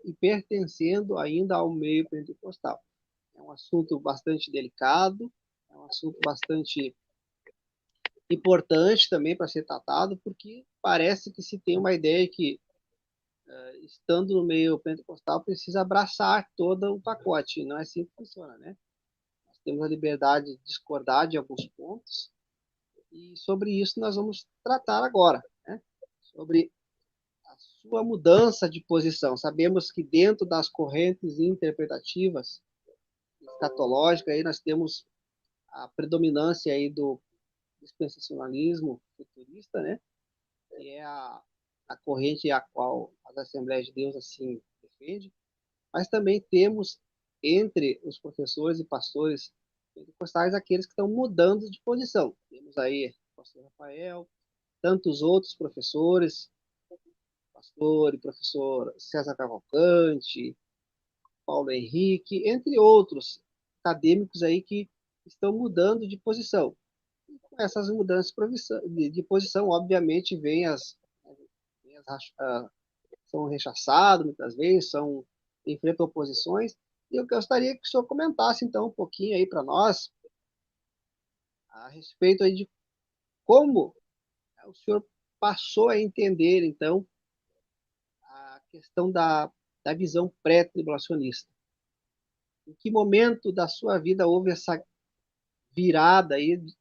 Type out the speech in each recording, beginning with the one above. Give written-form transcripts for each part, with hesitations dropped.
e pertencendo ainda ao meio pentecostal. É um assunto bastante delicado, é um assunto bastante importante também para ser tratado, porque parece que se tem uma ideia que, estando no meio pentecostal, precisa abraçar todo o pacote. Não é assim que funciona, né? Nós temos a liberdade de discordar de alguns pontos, e sobre isso nós vamos tratar agora, né? Sobre a sua mudança de posição. Sabemos que dentro das correntes interpretativas escatológicas, aí nós temos a predominância aí do dispensacionalismo futurista, né? Que é a corrente a qual as Assembleias de Deus assim defende, mas também temos entre os professores e pastores pentecostais aqueles que estão mudando de posição. Temos aí o pastor Rafael, tantos outros professores, pastor e professor César Cavalcante, Paulo Henrique, entre outros acadêmicos aí que estão mudando de posição. E com essas mudanças de posição, obviamente, são rechaçados muitas vezes, enfrentam oposições. E eu gostaria que o senhor comentasse, então, um pouquinho aí para nós a respeito aí de como o senhor passou a entender, então, a questão da visão pré-tribulacionista. Em que momento da sua vida houve essa virada aí de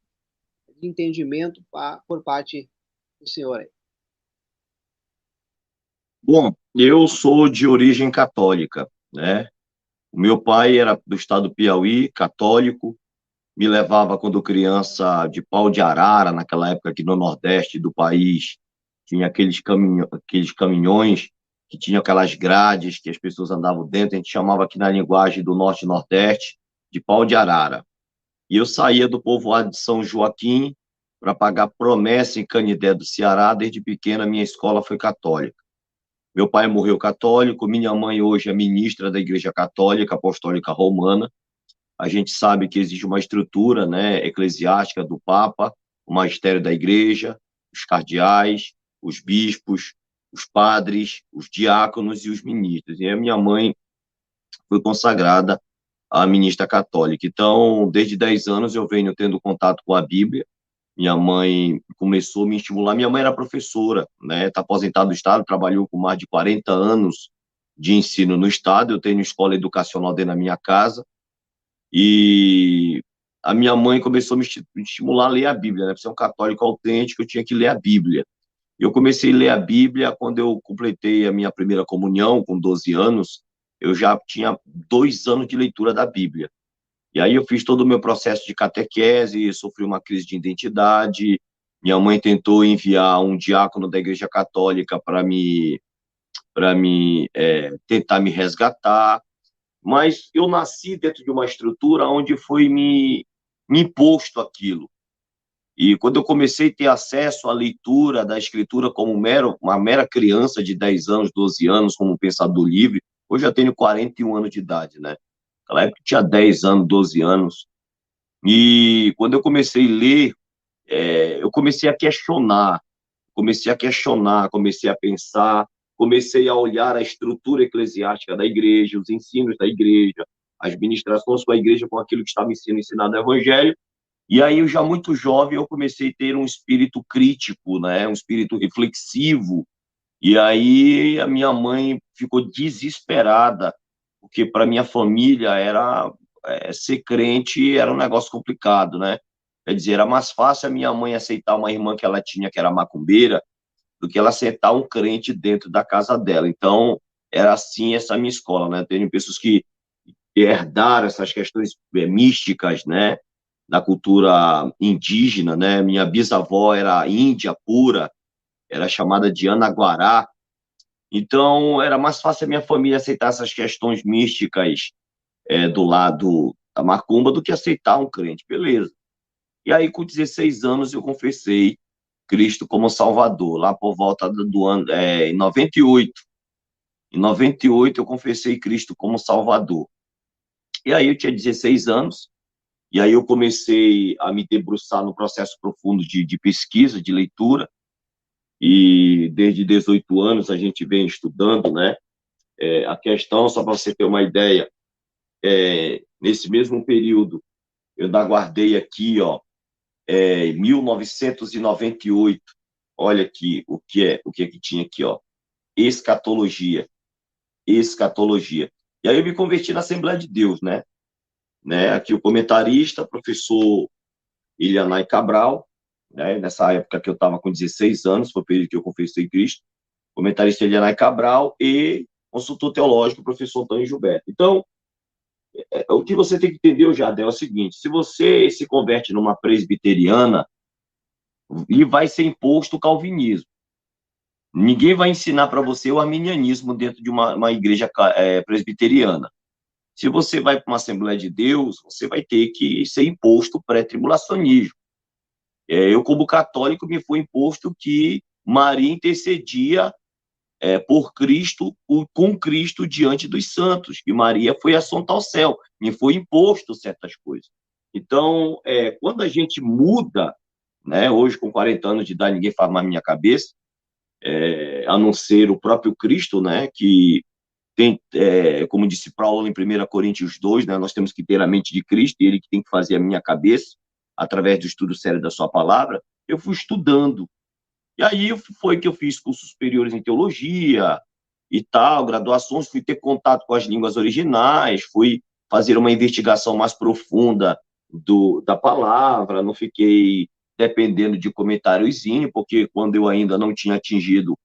entendimento por parte do senhor? Bom, eu sou de origem católica, né? O meu pai era do estado do Piauí, católico, me levava quando criança de pau de arara, naquela época aqui no Nordeste do país, tinha aqueles caminhões que tinham aquelas grades que as pessoas andavam dentro, a gente chamava aqui na linguagem do Norte e Nordeste de pau de arara. E eu saía do povoado de São Joaquim para pagar promessa em Canidé do Ceará, desde pequena minha escola foi católica. Meu pai morreu católico, minha mãe hoje é ministra da Igreja Católica Apostólica Romana. A gente sabe que existe uma estrutura, né, eclesiástica do Papa, o magistério da Igreja, os cardeais, os bispos, os padres, os diáconos e os ministros. E a minha mãe foi consagrada a ministra católica. Então, desde 10 anos eu venho tendo contato com a Bíblia. Minha mãe começou a me estimular. Minha mãe era professora, né? Está aposentada do Estado, trabalhou com mais de 40 anos de ensino no Estado. Eu tenho escola educacional dentro da minha casa. E a minha mãe começou a me estimular a ler a Bíblia, né? Para ser um católico autêntico, eu tinha que ler a Bíblia. Eu comecei a ler a Bíblia quando eu completei a minha primeira comunhão, com 12 anos. Eu já tinha 2 anos de leitura da Bíblia. E aí eu fiz todo o meu processo de catequese, sofri uma crise de identidade. Minha mãe tentou enviar um diácono da Igreja Católica para me tentar me resgatar, mas eu nasci dentro de uma estrutura onde foi me imposto aquilo. E quando eu comecei a ter acesso à leitura da escritura como uma mera criança de 10 anos, 12 anos, como um pensador livre, hoje eu tenho 41 anos de idade, né? Naquela época eu tinha 10 anos, 12 anos. E quando eu comecei a ler, eu comecei a questionar, comecei a pensar, comecei a olhar a estrutura eclesiástica da igreja, os ensinos da igreja, as ministrações com a igreja, com aquilo que estava me sendo ensinado no evangelho. E aí, eu já muito jovem, eu comecei a ter um espírito crítico, né? Um espírito reflexivo. E aí, a minha mãe ficou desesperada, porque para minha família ser crente era um negócio complicado, né? Quer dizer, era mais fácil a minha mãe aceitar uma irmã que ela tinha, que era macumbeira, do que ela aceitar um crente dentro da casa dela. Então, era assim essa minha escola, né? Tem pessoas que herdaram essas questões místicas, né? Da cultura indígena, né? Minha bisavó era índia pura, era chamada de Anaguará. Então, era mais fácil a minha família aceitar essas questões místicas do lado da macumba do que aceitar um crente, beleza. E aí, com 16 anos, eu confessei Cristo como Salvador, lá por volta do ano, em 98. Em 98, eu confessei Cristo como Salvador. E aí, eu tinha 16 anos, e aí eu comecei a me debruçar no processo profundo de pesquisa, de leitura, e desde 18 anos a gente vem estudando, né, A questão, só para você ter uma ideia, nesse mesmo período, eu ainda guardei aqui, ó, 1998, olha aqui o que tinha aqui, ó, escatologia, escatologia. E aí eu me converti na Assembleia de Deus, né? Aqui o comentarista, professor Ilianai Cabral, né? Nessa época que eu estava com 16 anos, foi o período que eu confessei Cristo, comentarista Ilianai Cabral e consultor teológico, professor Antônio Gilberto. Então, o que você tem que entender, Jardel, é o seguinte: se você se converte numa presbiteriana, e vai ser imposto o calvinismo. Ninguém vai ensinar para você o arminianismo dentro de uma igreja presbiteriana. Se você vai para uma Assembleia de Deus, você vai ter que ser imposto o pré-tribulacionismo. Eu, como católico, me foi imposto que Maria intercedia por Cristo, com Cristo diante dos santos, que Maria foi assunta ao céu. Me foi imposto certas coisas. Então, quando a gente muda, né, hoje com 40 anos de idade, ninguém faz mais minha cabeça, a não ser o próprio Cristo, né, que tem, como disse Paulo em 1 Coríntios 2, né, nós temos que ter a mente de Cristo, e ele que tem que fazer a minha cabeça, através do estudo sério da sua palavra. Eu fui estudando. E aí foi que eu fiz cursos superiores em teologia e tal, graduações, fui ter contato com as línguas originais, fui fazer uma investigação mais profunda da palavra, não fiquei dependendo de comentáriozinho, porque quando eu ainda não tinha atingido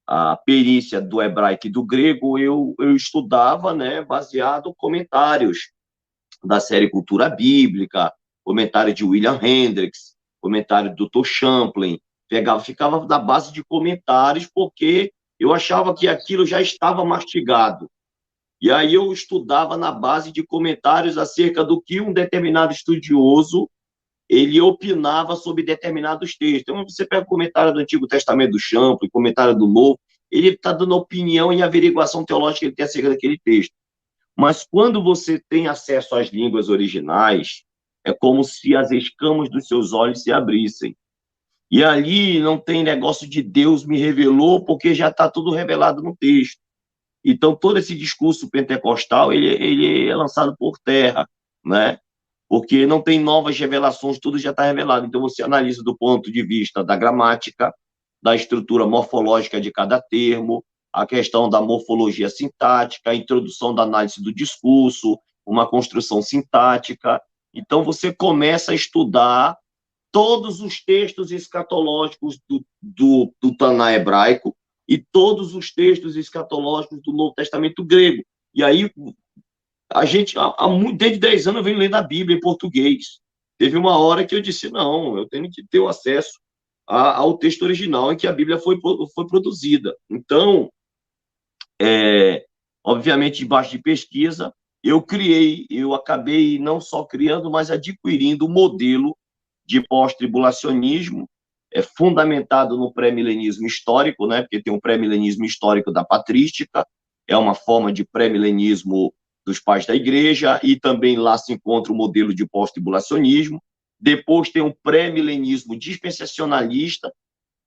a perícia do hebraico e do grego, eu estudava, né, baseado em comentários da série Cultura Bíblica, comentário de William Hendricks, comentário do Dr. Champlin, ficava da base de comentários, porque eu achava que aquilo já estava mastigado. E aí eu estudava na base de comentários acerca do que um determinado estudioso ele opinava sobre determinados textos. Então, você pega o comentário do Antigo Testamento do Champlin, comentário do Novo, ele está dando opinião e averiguação teológica que ele tem acerca daquele texto. Mas quando você tem acesso às línguas originais, é como se as escamas dos seus olhos se abrissem. E ali não tem negócio de Deus me revelou, porque já está tudo revelado no texto. Então, todo esse discurso pentecostal, ele é lançado por terra, né? Porque não tem novas revelações, tudo já está revelado. Então, você analisa do ponto de vista da gramática, da estrutura morfológica de cada termo, a questão da morfologia sintática, a introdução da análise do discurso, uma construção sintática. Então, você começa a estudar todos os textos escatológicos do Taná hebraico e todos os textos escatológicos do Novo Testamento grego. E aí, a gente, desde 10 anos, eu venho lendo a Bíblia em português. Teve uma hora que eu disse, não, eu tenho que ter o acesso ao texto original em que a Bíblia foi produzida. Então, obviamente, debaixo de pesquisa, eu acabei não só criando, mas adquirindo um modelo de pós-tribulacionismo, fundamentado no pré-milenismo histórico, né, porque tem um pré-milenismo histórico da patrística, é uma forma de pré-milenismo dos pais da igreja, e também lá se encontra o modelo de pós-tribulacionismo. Depois tem um pré-milenismo dispensacionalista,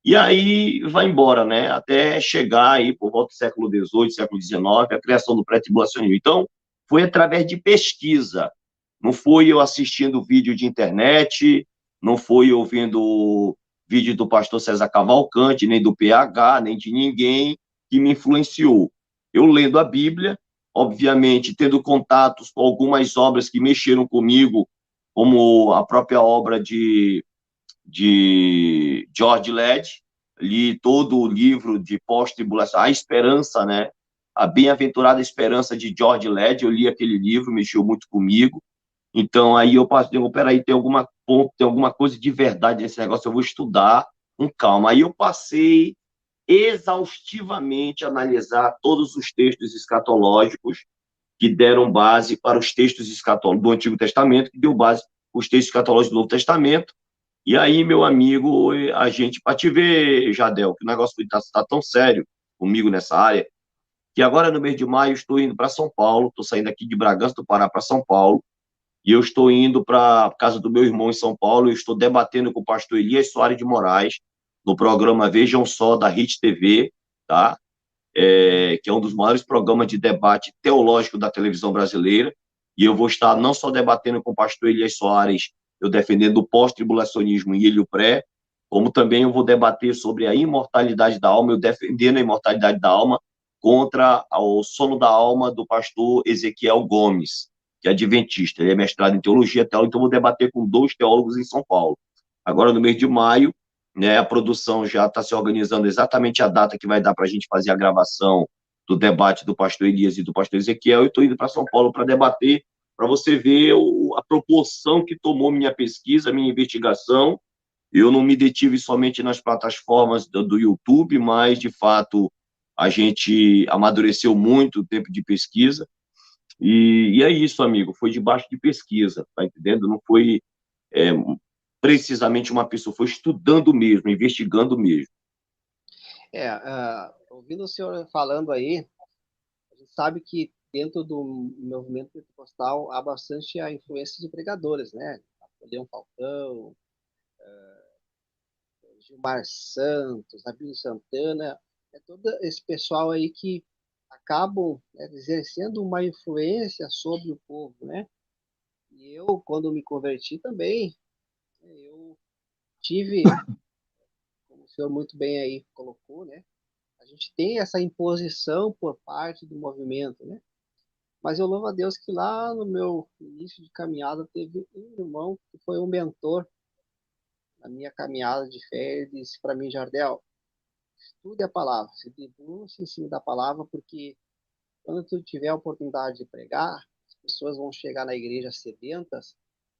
e aí vai embora, né, até chegar aí por volta do século XVIII, século XIX, a criação do pré-tribulacionismo. Então, foi através de pesquisa, não foi eu assistindo vídeo de internet, não foi ouvindo vídeo do pastor César Cavalcante, nem do PH, nem de ninguém que me influenciou. Eu lendo a Bíblia, obviamente, tendo contatos com algumas obras que mexeram comigo, como a própria obra de George Led, li todo o livro de pós-tribulação, A Esperança, né? A Bem-aventurada Esperança de George Led, eu li aquele livro, mexeu muito comigo. Então, aí eu passei, peraí, tem alguma coisa de verdade nesse negócio, eu vou estudar com calma. Aí eu passei exaustivamente a analisar todos os textos escatológicos que deram base para os textos escatológicos do Antigo Testamento, que deu base para os textos escatológicos do Novo Testamento. E aí, meu amigo, a gente, para te ver, Jadel, que o negócio está tão sério comigo nessa área, que agora no mês de maio estou indo para São Paulo, estou saindo aqui de Bragança do Pará para São Paulo, e eu estou indo para a casa do meu irmão em São Paulo, e estou debatendo com o pastor Elias Soares de Moraes, no programa Vejam Só, da RIT TV, tá? que é um dos maiores programas de debate teológico da televisão brasileira, e eu vou estar não só debatendo com o pastor Elias Soares, eu defendendo o pós-tribulacionismo e ele o pré, como também eu vou debater sobre a imortalidade da alma, eu defendendo a imortalidade da alma contra o sono da alma do pastor Ezequiel Gomes, que é adventista, ele é mestrado em teologia, então eu vou debater com 2 teólogos em São Paulo. Agora, no mês de maio, né, a produção já está se organizando exatamente a data que vai dar para a gente fazer a gravação do debate do pastor Elias e do pastor Ezequiel, e estou indo para São Paulo para debater, para você ver a proporção que tomou minha pesquisa, minha investigação. Eu não me detive somente nas plataformas do YouTube, mas, de fato, a gente amadureceu muito o tempo de pesquisa, e é isso, amigo, foi debaixo de pesquisa, tá entendendo? Não foi é, precisamente uma pessoa, foi estudando mesmo, investigando mesmo. Ouvindo o senhor falando aí, a gente sabe que dentro do movimento pentecostal há bastante a influência de pregadores, né? Leão Falcão, Gilmar Santos, Abílio Santana, todo esse pessoal aí que acabam, né, exercendo uma influência sobre o povo, né? E eu, quando me converti também, eu tive, como o senhor muito bem aí colocou, né? A gente tem essa imposição por parte do movimento, né? Mas eu louvo a Deus que lá no meu início de caminhada teve um irmão que foi um mentor na minha caminhada de fé. Ele disse para mim, Jardel, estude a palavra, se debruce em cima da palavra, porque quando tu tiver a oportunidade de pregar, as pessoas vão chegar na igreja sedentas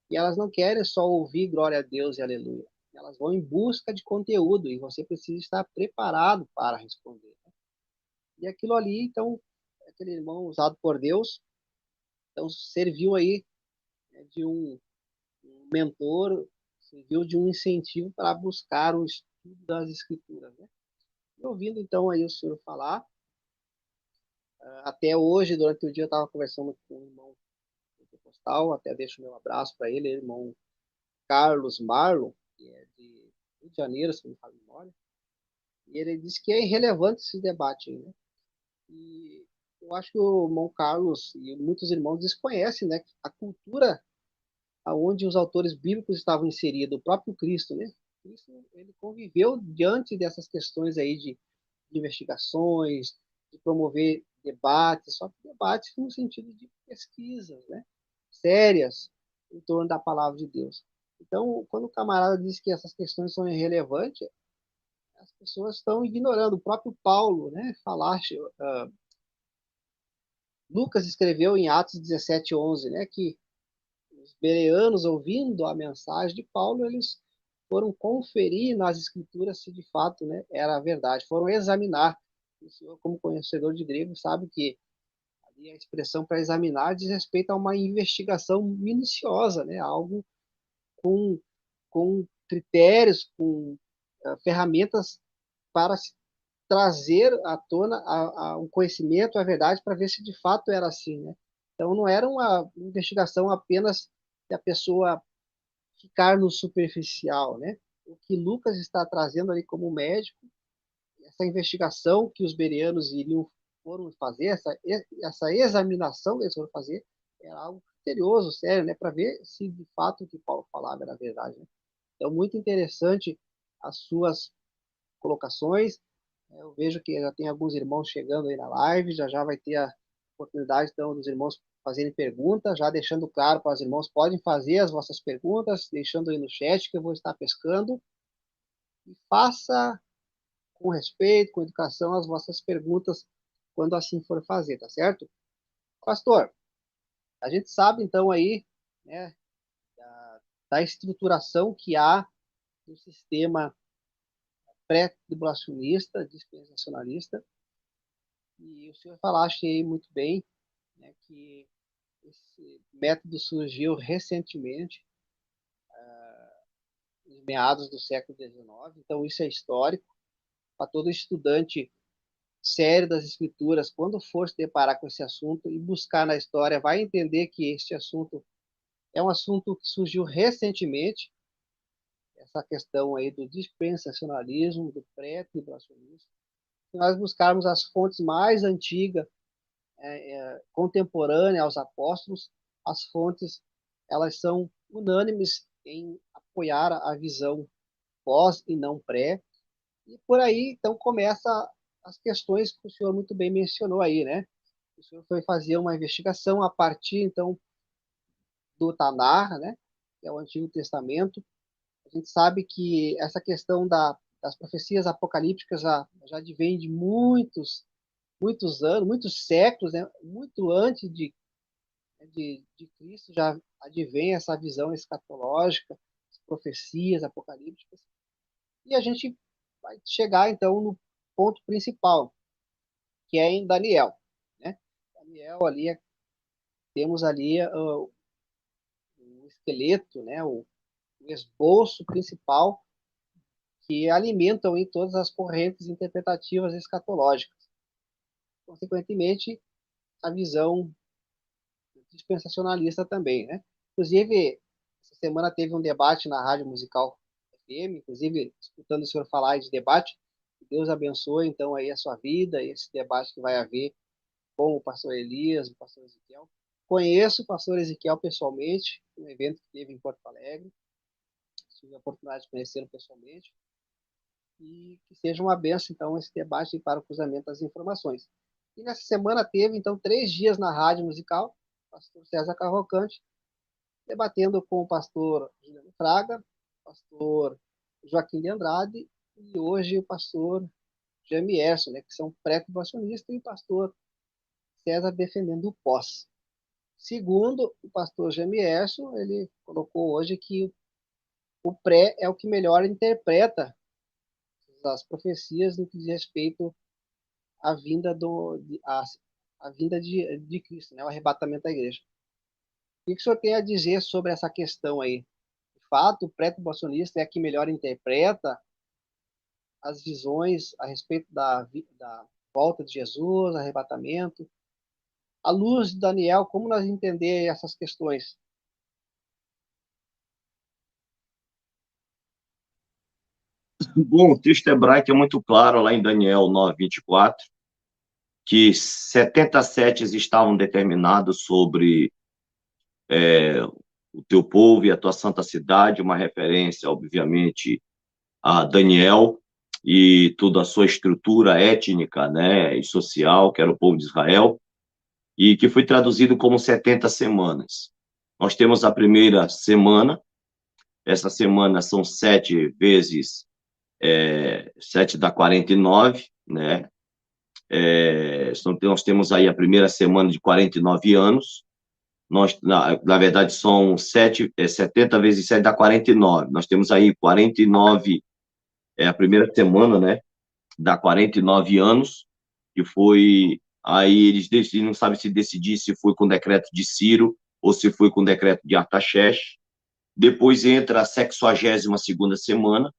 e elas não querem só ouvir glória a Deus e aleluia. Elas vão em busca de conteúdo e você precisa estar preparado para responder. E aquilo ali, então, aquele irmão usado por Deus, então serviu aí, né, de um mentor, serviu de um incentivo para buscar o estudo das escrituras, né? E ouvindo então aí o senhor falar, até hoje, durante o dia eu estava conversando com um irmão pentecostal, até deixo meu abraço para ele, irmão Carlos Marlon, que é de Rio de Janeiro, se não me falo de memória, e ele disse que é irrelevante esse debate aí, né? E eu acho que o irmão Carlos e muitos irmãos desconhecem, né, a cultura aonde os autores bíblicos estavam inseridos, o próprio Cristo, né? Cristo, ele conviveu diante dessas questões aí de investigações, de promover debates, só que debates no sentido de pesquisas, né? Sérias em torno da palavra de Deus. Então, quando o camarada diz que essas questões são irrelevantes, as pessoas estão ignorando. O próprio Paulo, né? Lucas escreveu em Atos 17:11, né? Que os bereanos, ouvindo a mensagem de Paulo, eles foram conferir nas escrituras se de fato, né, era a verdade, foram examinar. O senhor, como conhecedor de grego, sabe que ali a expressão para examinar diz respeito a uma investigação minuciosa, né, algo com, com critérios, com ferramentas para trazer à tona um conhecimento, a verdade, para ver se de fato era assim, né? Então não era uma investigação apenas de a pessoa ficar no superficial, né? O que Lucas está trazendo ali como médico, essa investigação que os bereanos foram fazer, essa examinação que eles foram fazer, era algo criterioso, sério, né? Para ver se de fato o que Paulo falava era verdade, né? Então, muito interessante as suas colocações. Eu vejo que já tem alguns irmãos chegando aí na live, já já vai ter a oportunidade, então, dos irmãos fazerem perguntas, já deixando claro para os irmãos, podem fazer as vossas perguntas, deixando aí no chat, que eu vou estar pescando, e faça com respeito, com educação, as vossas perguntas, quando assim for fazer, tá certo? Pastor, a gente sabe, então, aí, né, da estruturação que há no sistema pré-tribulacionista, dispensacionalista, e o senhor falaste aí muito bem, né, que esse método surgiu recentemente, nos meados do século XIX, então isso é histórico. Para todo estudante sério das escrituras, quando for se deparar com esse assunto e buscar na história, vai entender que este assunto é um assunto que surgiu recentemente, essa questão aí do dispensacionalismo, do pré-tribulacionismo. Se nós buscarmos as fontes mais antigas, contemporâneas aos apóstolos, as fontes elas são unânimes em apoiar a visão pós e não pré. E por aí, então, começa as questões que o senhor muito bem mencionou aí, né? O senhor foi fazer uma investigação a partir, então, do Tanar, né? Que é o Antigo Testamento. A gente sabe que essa questão das profecias apocalípticas já advém de muitos anos, muitos séculos, né? Muito antes de Cristo já advém essa visão escatológica, as profecias apocalípticas. E a gente vai chegar, então, no ponto principal, que é em Daniel, né? Daniel ali, temos ali o esqueleto, né? O esboço principal que alimentam em todas as correntes interpretativas escatológicas. Consequentemente, a visão dispensacionalista também, né? Inclusive, essa semana teve um debate na Rádio Musical FM, inclusive, escutando o senhor falar de debate, que Deus abençoe, então, aí a sua vida, esse debate que vai haver com o pastor Elias, o pastor Ezequiel. Conheço o pastor Ezequiel pessoalmente, um evento que teve em Porto Alegre, tive a oportunidade de conhecê-lo pessoalmente, e que seja uma benção, então, esse debate para o cruzamento das informações. E nessa semana teve, então, 3 dias na Rádio Musical, o pastor César Cavalcante, debatendo com o pastor Juliano Fraga, o pastor Joaquim de Andrade, e hoje o pastor Jaime Erso, né, que são pré-tribulacionistas, e o pastor César defendendo o pós. Segundo o pastor Jaime Erso, ele colocou hoje que o pré é o que melhor interpreta as profecias no que diz respeito à vinda a vinda de Cristo, né, o arrebatamento da igreja. O que o senhor tem a dizer sobre essa questão aí? De fato, o pré-tribulacionista é que melhor interpreta as visões a respeito da volta de Jesus, arrebatamento. À luz de Daniel, como nós entender essas questões? Bom, o texto hebraico é muito claro lá em Daniel 9:24, que 70 setes estavam determinados sobre o teu povo e a tua santa cidade, uma referência, obviamente, a Daniel e toda a sua estrutura étnica, né, e social, que era o povo de Israel, e que foi traduzido como 70 semanas. Nós temos a primeira semana, essa semana são 7 vezes 7 dá 49, né? Nós temos aí a primeira semana de 49 anos, na verdade, são 70 vezes 7 dá 49. Nós temos aí 49, a primeira semana, né? Dá 49 anos, que foi. Aí eles não sabem se decidir se foi com o decreto de Ciro ou se foi com o decreto de Artaxerxes. Depois entra a 62ª semana,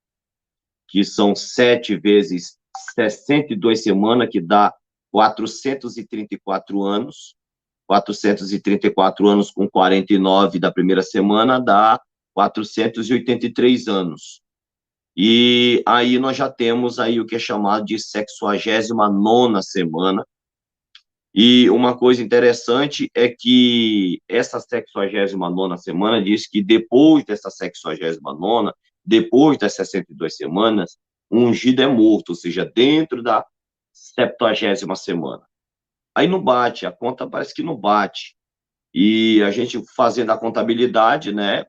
que são 7 vezes 62 semanas, que dá 434 anos. 434 anos com 49 da primeira semana dá 483 anos. E aí nós já temos aí o que é chamado de 69ª semana. E uma coisa interessante é que essa 69ª semana diz que depois dessa 69ª, depois das 62 semanas, o ungido é morto, ou seja, dentro da 70ª semana. Aí não bate, a conta parece que não bate. E a gente fazendo a contabilidade, né?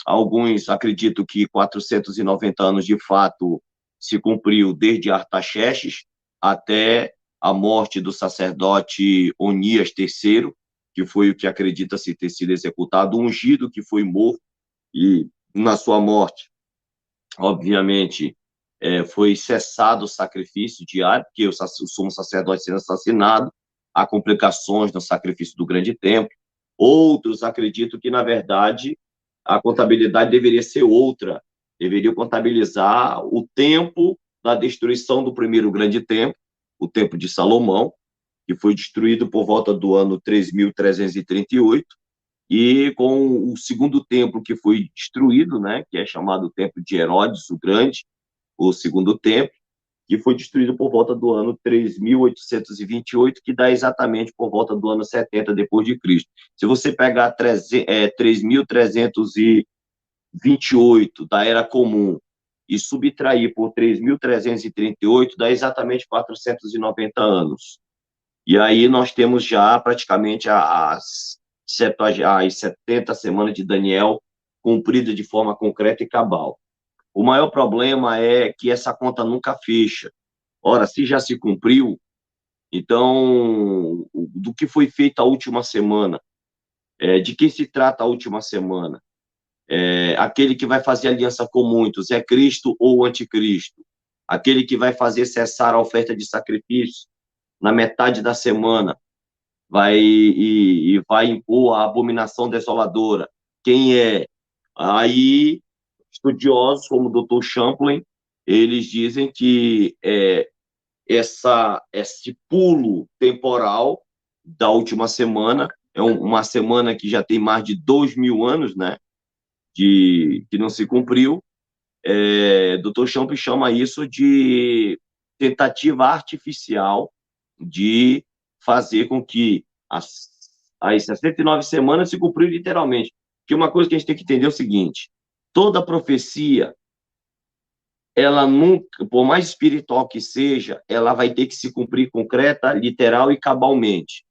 Alguns acreditam que 490 anos de fato se cumpriu desde Artaxerxes até a morte do sacerdote Onias III, que foi o que acredita-se ter sido executado, ungido que foi morto, e na sua morte, obviamente, foi cessado o sacrifício diário, porque o sumo sacerdote sendo assassinado, há complicações no sacrifício do grande templo. Outros acreditam que, na verdade, a contabilidade deveria ser outra, deveria contabilizar o tempo da destruição do primeiro grande templo, o Templo de Salomão, que foi destruído por volta do ano 3.338, e com o segundo templo que foi destruído, né, que é chamado Templo de Herodes o Grande, o segundo templo, que foi destruído por volta do ano 3.828, que dá exatamente por volta do ano 70 depois de Cristo. Se você pegar 3.328 da Era Comum e subtrair por 3.338, dá exatamente 490 anos. E aí nós temos já praticamente as 70 semanas de Daniel cumpridas de forma concreta e cabal. O maior problema é que essa conta nunca fecha. Ora, se já se cumpriu, então, do que foi feito a última semana? De que se trata a última semana? Aquele que vai fazer aliança com muitos, é Cristo ou o anticristo? Aquele que vai fazer cessar a oferta de sacrifício na metade da semana, vai impor a abominação desoladora. Quem é? Aí, estudiosos como o Dr. Champlin, eles dizem que esse pulo temporal da última semana é uma semana que já tem mais de 2.000 anos, né, que não se cumpriu. Dr. Champlin chama isso de tentativa artificial de fazer com que as 69 semanas se cumpriram literalmente. Porque uma coisa que a gente tem que entender é o seguinte: toda profecia, ela nunca, por mais espiritual que seja, ela vai ter que se cumprir concreta, literal e cabalmente.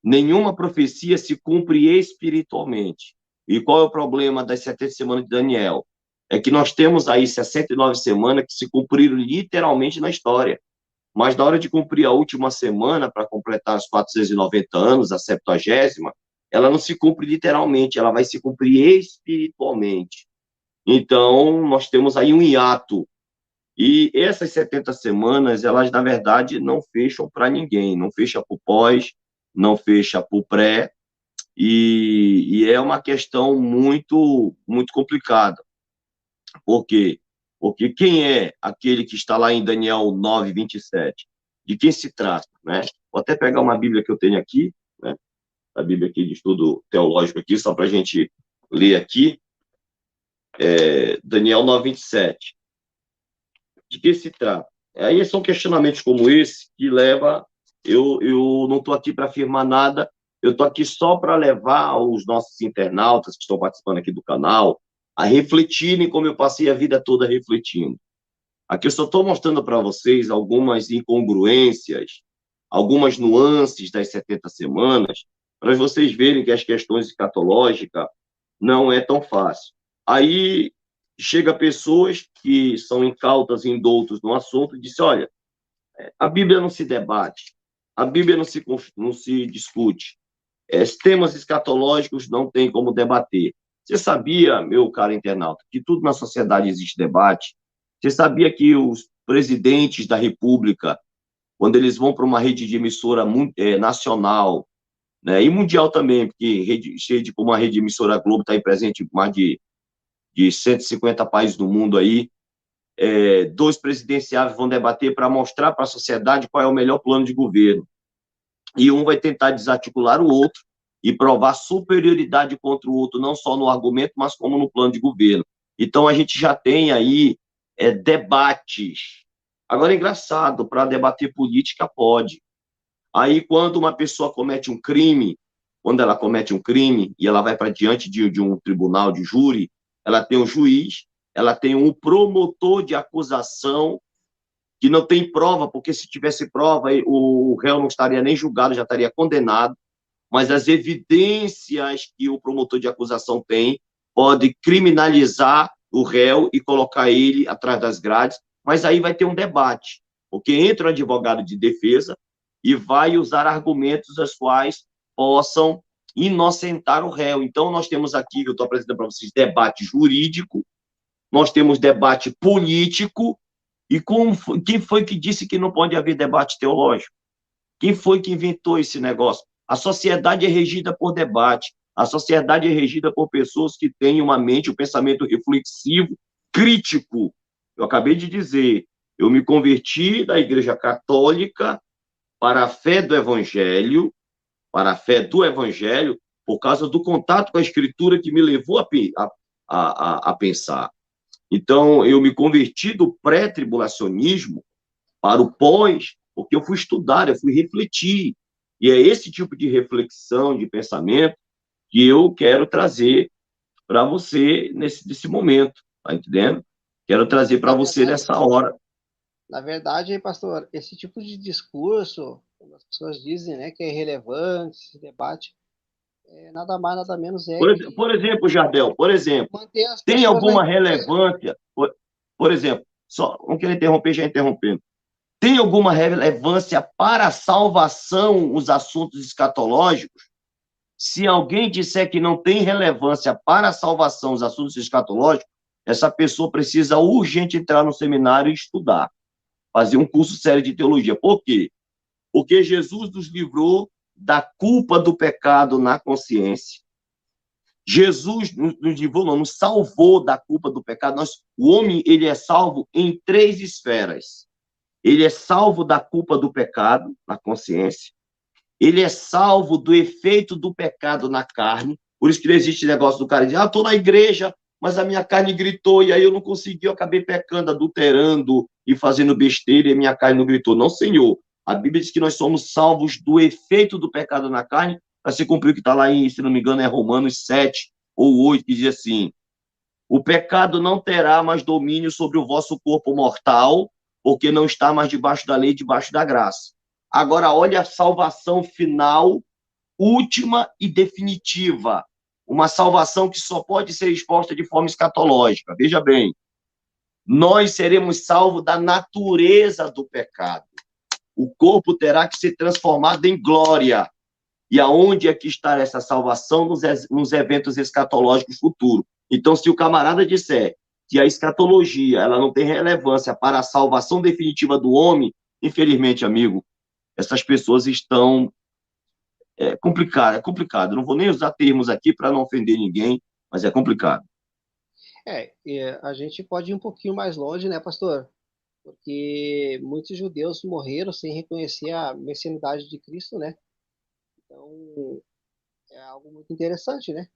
Nenhuma profecia se cumpre espiritualmente. E qual é o problema das 70 semanas de Daniel? É que nós temos aí 69 semanas que se cumpriram literalmente na história. Mas na hora de cumprir a última semana, para completar os 490 anos, a 70ª, ela não se cumpre literalmente, ela vai se cumprir espiritualmente. Então, nós temos aí um hiato. E essas 70 semanas, elas, na verdade, não fecham para ninguém. Não fecha para o pós, não fecha para o pré. E é uma questão muito, muito complicada. Por quê? Porque quem é aquele que está lá em Daniel 9, 27? De quem se trata, né? Vou até pegar uma Bíblia que eu tenho aqui, né? A Bíblia aqui de estudo teológico aqui, só para a gente ler aqui. Daniel 9, 27. De que se trata? Aí são questionamentos como esse que leva... Eu não estou aqui para afirmar nada, eu estou aqui só para levar os nossos internautas que estão participando aqui do canal a refletirem como eu passei a vida toda refletindo. Aqui eu só estou mostrando para vocês algumas incongruências, algumas nuances das 70 semanas, para vocês verem que as questões escatológicas não é tão fácil. Aí chega pessoas que são incautas e indoutos no assunto e dizem: olha, a Bíblia não se debate, a Bíblia não se discute, temas escatológicos não tem como debater. Você sabia, meu caro internauta, que tudo na sociedade existe debate? Você sabia que os presidentes da República, quando eles vão para uma rede de emissora nacional, né, e mundial também, porque uma rede de emissora Globo está aí presente em mais de 150 países do mundo aí, dois presidenciáveis vão debater para mostrar para a sociedade qual é o melhor plano de governo. E um vai tentar desarticular o outro e provar superioridade contra o outro, não só no argumento, mas como no plano de governo. Então, a gente já tem aí debates. Agora, é engraçado, para debater política, pode. Aí, quando uma pessoa comete um crime, quando ela comete um crime e ela vai para diante de um tribunal de júri, ela tem um juiz, ela tem um promotor de acusação que não tem prova, porque se tivesse prova, o réu não estaria nem julgado, já estaria condenado, mas as evidências que o promotor de acusação tem pode criminalizar o réu e colocar ele atrás das grades, mas aí vai ter um debate, porque entra o advogado de defesa e vai usar argumentos os quais possam inocentar o réu. Então, nós temos aqui, que eu estou apresentando para vocês, debate jurídico, nós temos debate político, e quem foi que disse que não pode haver debate teológico? Quem foi que inventou esse negócio? A sociedade é regida por debate, a sociedade é regida por pessoas que têm uma mente, um pensamento reflexivo, crítico. Eu acabei de dizer, eu me converti da Igreja Católica para a fé do Evangelho, por causa do contato com a Escritura que me levou a pensar. Então, eu me converti do pré-tribulacionismo para o pós, porque eu fui estudar, eu fui refletir. E é esse tipo de reflexão, de pensamento, que eu quero trazer para você nesse momento, tá entendendo? Quero trazer para você nessa hora. Na verdade, pastor, esse tipo de discurso, como as pessoas dizem, né, que é irrelevante, esse debate, nada mais, nada menos que Por exemplo, Jardel, por exemplo, manter as tem pessoas na alguma ignorância. relevância, por exemplo, só não quero interromper, já interrompendo, tem alguma relevância para a salvação os assuntos escatológicos? Se alguém disser que não tem relevância para a salvação os assuntos escatológicos, essa pessoa precisa urgente entrar no seminário e estudar, fazer um curso sério de teologia. Por quê? Porque Jesus nos livrou da culpa do pecado na consciência. Jesus nos livrou, não, nos salvou da culpa do pecado. O homem, ele é salvo em 3 esferas. Ele é salvo da culpa do pecado na consciência. Ele é salvo do efeito do pecado na carne. Por isso que não existe negócio do cara dizer, estou na igreja, mas a minha carne gritou, e aí eu não consegui, eu acabei pecando, adulterando e fazendo besteira, e a minha carne não gritou. Não, Senhor. A Bíblia diz que nós somos salvos do efeito do pecado na carne, para se cumprir o que está lá em, se não me engano, é Romanos 7 ou 8, que diz assim, o pecado não terá mais domínio sobre o vosso corpo mortal, porque não está mais debaixo da lei, debaixo da graça. Agora, olha a salvação final, última e definitiva. Uma salvação que só pode ser exposta de forma escatológica. Veja bem, nós seremos salvos da natureza do pecado. O corpo terá que ser transformado em glória. E aonde é que está essa salvação? Nos eventos escatológicos futuros. Então, se o camarada disser que a escatologia ela não tem relevância para a salvação definitiva do homem, infelizmente, amigo, essas pessoas estão... É complicado, é complicado. Não vou nem usar termos aqui para não ofender ninguém, mas é complicado. A gente pode ir um pouquinho mais longe, né, pastor? Porque muitos judeus morreram sem reconhecer a messianidade de Cristo, né? Então, é algo muito interessante, né?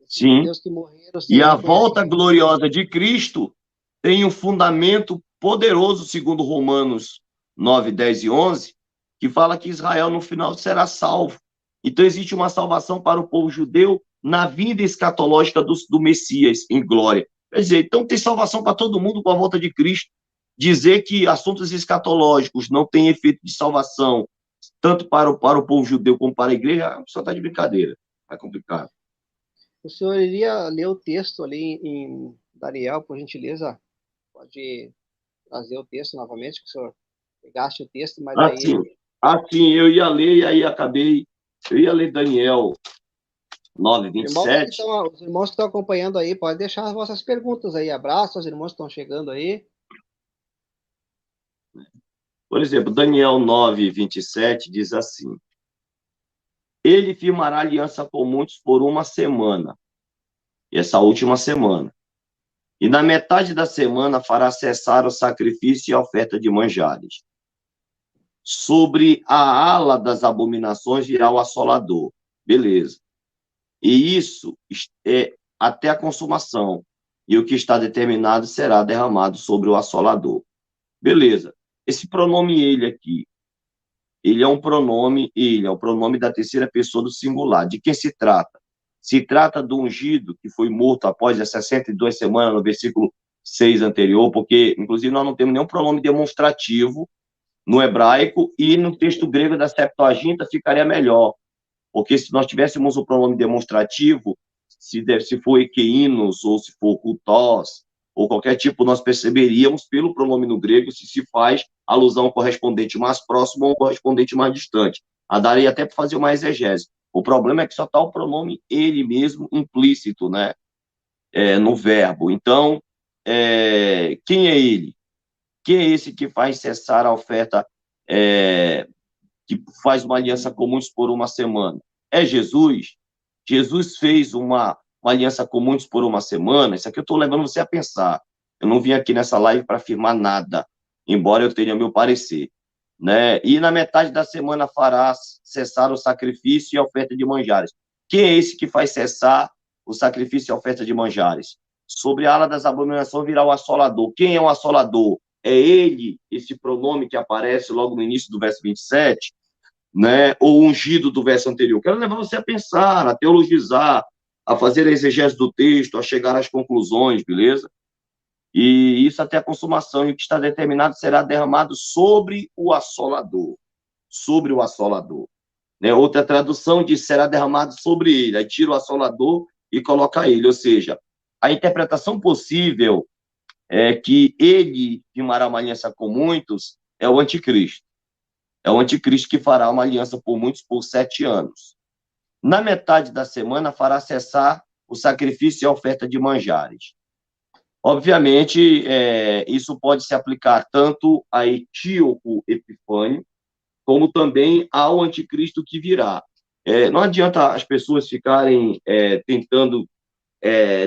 Esses Sim. judeus que morreram E sem a reconhecer volta Cristo. gloriosa de Cristo tem um fundamento poderoso, segundo Romanos 9, 10 e 11, que fala que Israel no final será salvo. Então existe uma salvação para o povo judeu na vinda escatológica do Messias em glória. Quer dizer, então tem salvação para todo mundo com a volta de Cristo. Dizer que assuntos escatológicos não têm efeito de salvação, tanto para o povo judeu como para a igreja, só está de brincadeira. É complicado. O senhor iria ler o texto ali em Daniel, por gentileza? Pode trazer o texto novamente, que o senhor pegaste o texto, mas Assim, daí assim, eu ia ler e aí acabei. Eu ia ler Daniel 9, os 27. irmãos que estão acompanhando aí, pode deixar as vossas perguntas aí. Abraço aos irmãos que estão chegando aí. Por exemplo, Daniel 9, 27 diz assim: ele firmará aliança com muitos por uma semana, essa última semana. E na metade da semana fará cessar o sacrifício e a oferta de manjares. Sobre a ala das abominações virá o assolador. Beleza. E isso é até a consumação. E o que está determinado será derramado sobre o assolador. Beleza. Esse pronome ele aqui, ele é um pronome, ele é o pronome da terceira pessoa do singular. De quem se trata? Se trata do ungido que foi morto após as 62 semanas, no versículo 6 anterior, porque, inclusive, nós não temos nenhum pronome demonstrativo no hebraico, e no texto grego da Septuaginta ficaria melhor, porque se nós tivéssemos o pronome demonstrativo, se for equeinos, ou se for kultos, ou qualquer tipo, nós perceberíamos pelo pronome no grego se faz alusão ao correspondente mais próximo ou ao correspondente mais distante. A daria até para fazer uma exegese. O problema é que só está o pronome ele mesmo implícito, né? No verbo. Então, quem é ele? Quem é esse que faz cessar a oferta, que faz uma aliança com muitos por uma semana? É Jesus. Jesus fez uma aliança com muitos por uma semana. Isso aqui eu estou levando você a pensar. Eu não vim aqui nessa live para afirmar nada, embora eu tenha meu parecer. Né? E na metade da semana fará cessar o sacrifício e a oferta de manjares. Quem é esse que faz cessar o sacrifício e a oferta de manjares? Sobre a ala das abominações virá o assolador. Quem é o assolador? é ele, esse pronome que aparece logo no início do verso 27, né, ou ungido do verso anterior. Quero levar você a pensar, a teologizar, a fazer a exegese do texto, a chegar às conclusões, beleza? E isso até a consumação, e o que está determinado será derramado sobre o assolador. Sobre o assolador. Né? Outra tradução diz, será derramado sobre ele. Aí tira o assolador e coloca ele. Ou seja, a interpretação possível é que ele firmará uma aliança com muitos é o anticristo. É o anticristo que fará uma aliança por muitos por 7 anos. Na metade da semana fará cessar o sacrifício e a oferta de manjares. Obviamente, isso pode se aplicar tanto a Etíoco Epifânio, como também ao anticristo que virá. Não adianta as pessoas ficarem tentando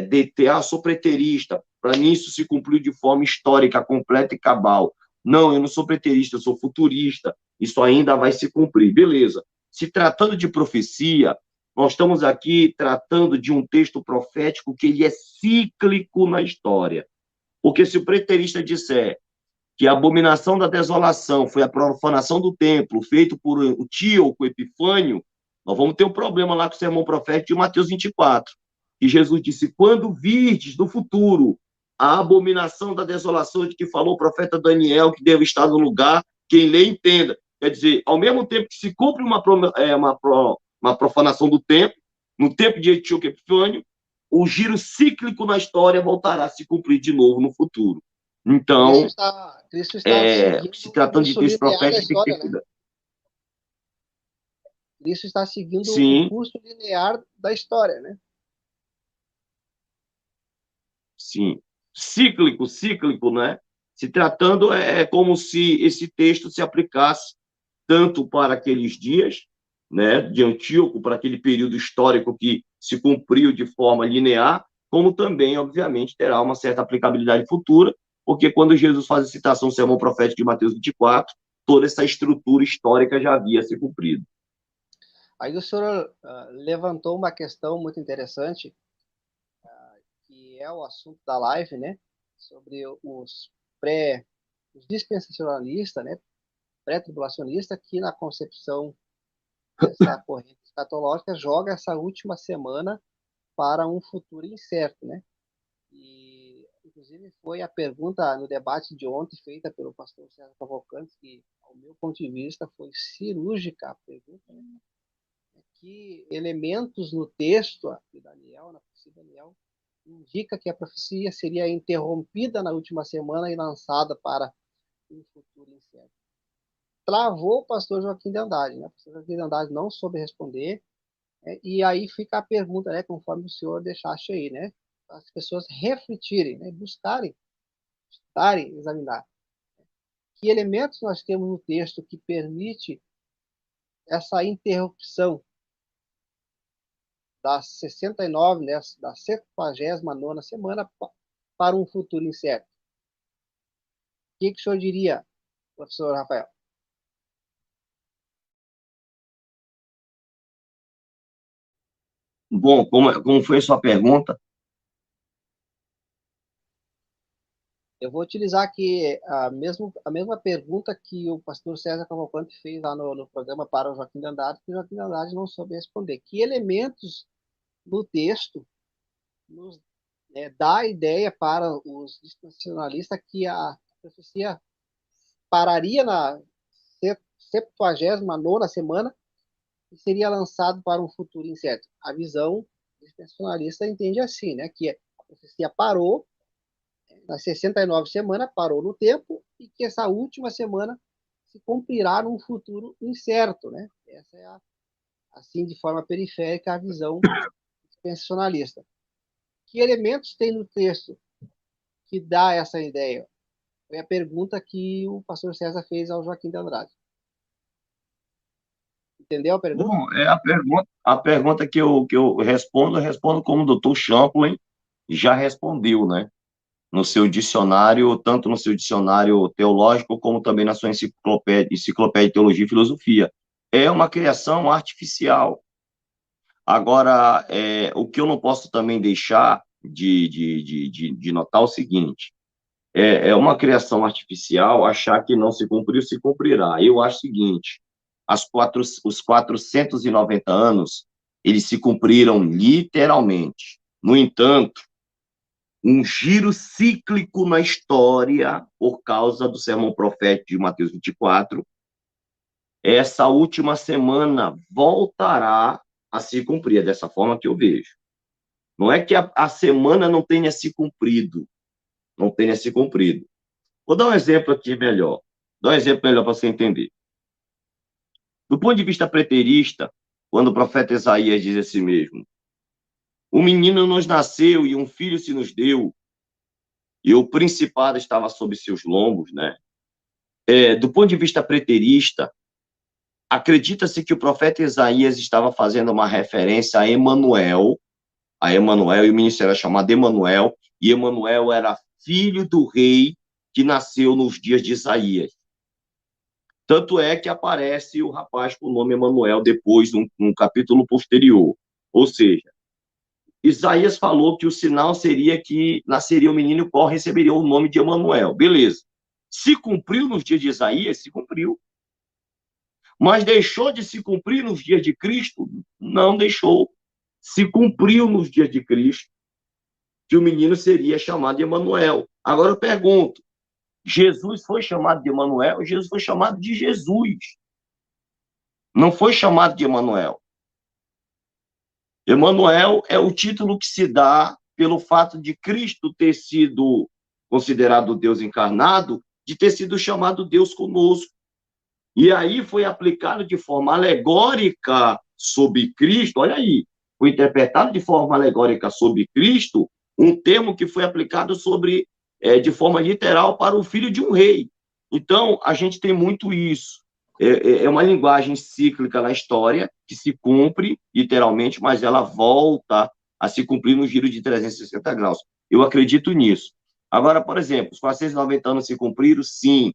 deter, sou preterista, para mim isso se cumpriu de forma histórica, completa e cabal. Não, eu não sou preterista, eu sou futurista, isso ainda vai se cumprir, beleza. Se tratando de profecia, nós estamos aqui tratando de um texto profético que ele é cíclico na história. Porque se o preterista disser que a abominação da desolação foi a profanação do templo, feito por Antíoco Epifânio, nós vamos ter um problema lá com o sermão profético de Mateus 24. E Jesus disse, quando virdes no futuro a abominação da desolação de que falou o profeta Daniel, que deve estar no lugar, quem lê entenda. Quer dizer, ao mesmo tempo que se cumpre uma profanação do templo, no tempo de Antíoco Epifânio, o giro cíclico na história voltará a se cumprir de novo no futuro. Então, Cristo está seguindo se o tratando de curso texto linear da profético, tem que ter história, né? cuidado. Cristo está seguindo o Sim, curso linear da história, né? sim. Cíclico, né? Se tratando, como se esse texto se aplicasse tanto para aqueles dias, né, de Antíoco, para aquele período histórico que se cumpriu de forma linear, como também, obviamente, terá uma certa aplicabilidade futura, porque quando Jesus faz a citação do sermão profético de Mateus 24, toda essa estrutura histórica já havia se cumprido. Aí o senhor levantou uma questão muito interessante, que é o assunto da live, né? Sobre os dispensacionalistas, né? Pré-tribulacionistas, que na concepção dessa corrente escatológica joga essa última semana para um futuro incerto, né? E, inclusive, foi a pergunta no debate de ontem feita pelo pastor César Cavalcante, que, ao meu ponto de vista, foi cirúrgica a pergunta, né? Que elementos no texto de Daniel, na profecia de Daniel, indica que a profecia seria interrompida na última semana e lançada para um futuro incerto. Travou o pastor Joaquim de Andrade, né? O pastor Joaquim de Andrade não soube responder, né? E aí fica a pergunta, né? Conforme o senhor deixaste aí, né? As pessoas refletirem, né? Buscarem, estudarem, examinar. Que elementos nós temos no texto que permite essa interrupção da 69, né, da 79ª semana para um futuro incerto? O que o senhor diria, professor Rafael? Bom, como foi a sua pergunta? Eu vou utilizar aqui a mesma pergunta que o pastor César Cavalcante fez lá no programa para o Joaquim de Andrade, que o Joaquim de Andrade não soube responder. Que elementos no texto nos dá a ideia para os dispensacionalistas que a profecia pararia na 79ª semana e seria lançado para um futuro incerto? A visão dispensacionalista entende assim, né? Que a profecia parou nas 69 semanas, parou no tempo, e que essa última semana se cumprirá num futuro incerto, né? Essa é, assim, de forma periférica, a visão dispensacionalista. Que elementos tem no texto que dá essa ideia? Foi a pergunta que o pastor César fez ao Joaquim de Andrade. Entendeu a pergunta? Bom, a pergunta eu respondo como o doutor Champlin já respondeu, né? No seu dicionário, tanto no seu dicionário teológico, como também na sua enciclopédia de Teologia e Filosofia. É uma criação artificial. Agora, o que eu não posso também deixar de notar é o seguinte: é uma criação artificial achar que não se cumpriu, se cumprirá. Eu acho o seguinte, os 490 anos, eles se cumpriram literalmente. No entanto, um giro cíclico na história, por causa do sermão profético de Mateus 24, essa última semana voltará a se cumprir, é dessa forma que eu vejo. Não é que a semana não tenha se cumprido, não tenha se cumprido. Vou dar um exemplo aqui melhor. Dar um exemplo melhor para você entender. Do ponto de vista preterista, quando o profeta Isaías diz assim mesmo, um menino nos nasceu e um filho se nos deu, e o principado estava sob seus lombos, né? Do ponto de vista preterista, acredita-se que o profeta Isaías estava fazendo uma referência a Emanuel, e o ministério era chamado Emanuel, e Emanuel era filho do rei que nasceu nos dias de Isaías. Tanto é que aparece o rapaz com o nome Emanuel depois, num capítulo posterior. Ou seja, Isaías falou que o sinal seria que nasceria o menino e qual receberia o nome de Emanuel. Beleza. Se cumpriu nos dias de Isaías, se cumpriu. Mas deixou de se cumprir nos dias de Cristo? Não deixou. Se cumpriu nos dias de Cristo, que o menino seria chamado de Emanuel. Agora eu pergunto, Jesus foi chamado de Emanuel? Jesus foi chamado de Jesus. Não foi chamado de Emanuel. Emanuel é o título que se dá pelo fato de Cristo ter sido considerado Deus encarnado, de ter sido chamado Deus conosco. E aí foi aplicado de forma alegórica sobre Cristo, olha aí, foi interpretado de forma alegórica sobre Cristo, um termo que foi aplicado de forma literal para o filho de um rei. Então, a gente tem muito isso. É uma linguagem cíclica na história, que se cumpre, literalmente, mas ela volta a se cumprir no giro de 360 graus. Eu acredito nisso. Agora, por exemplo, os 490 anos se cumpriram? Sim.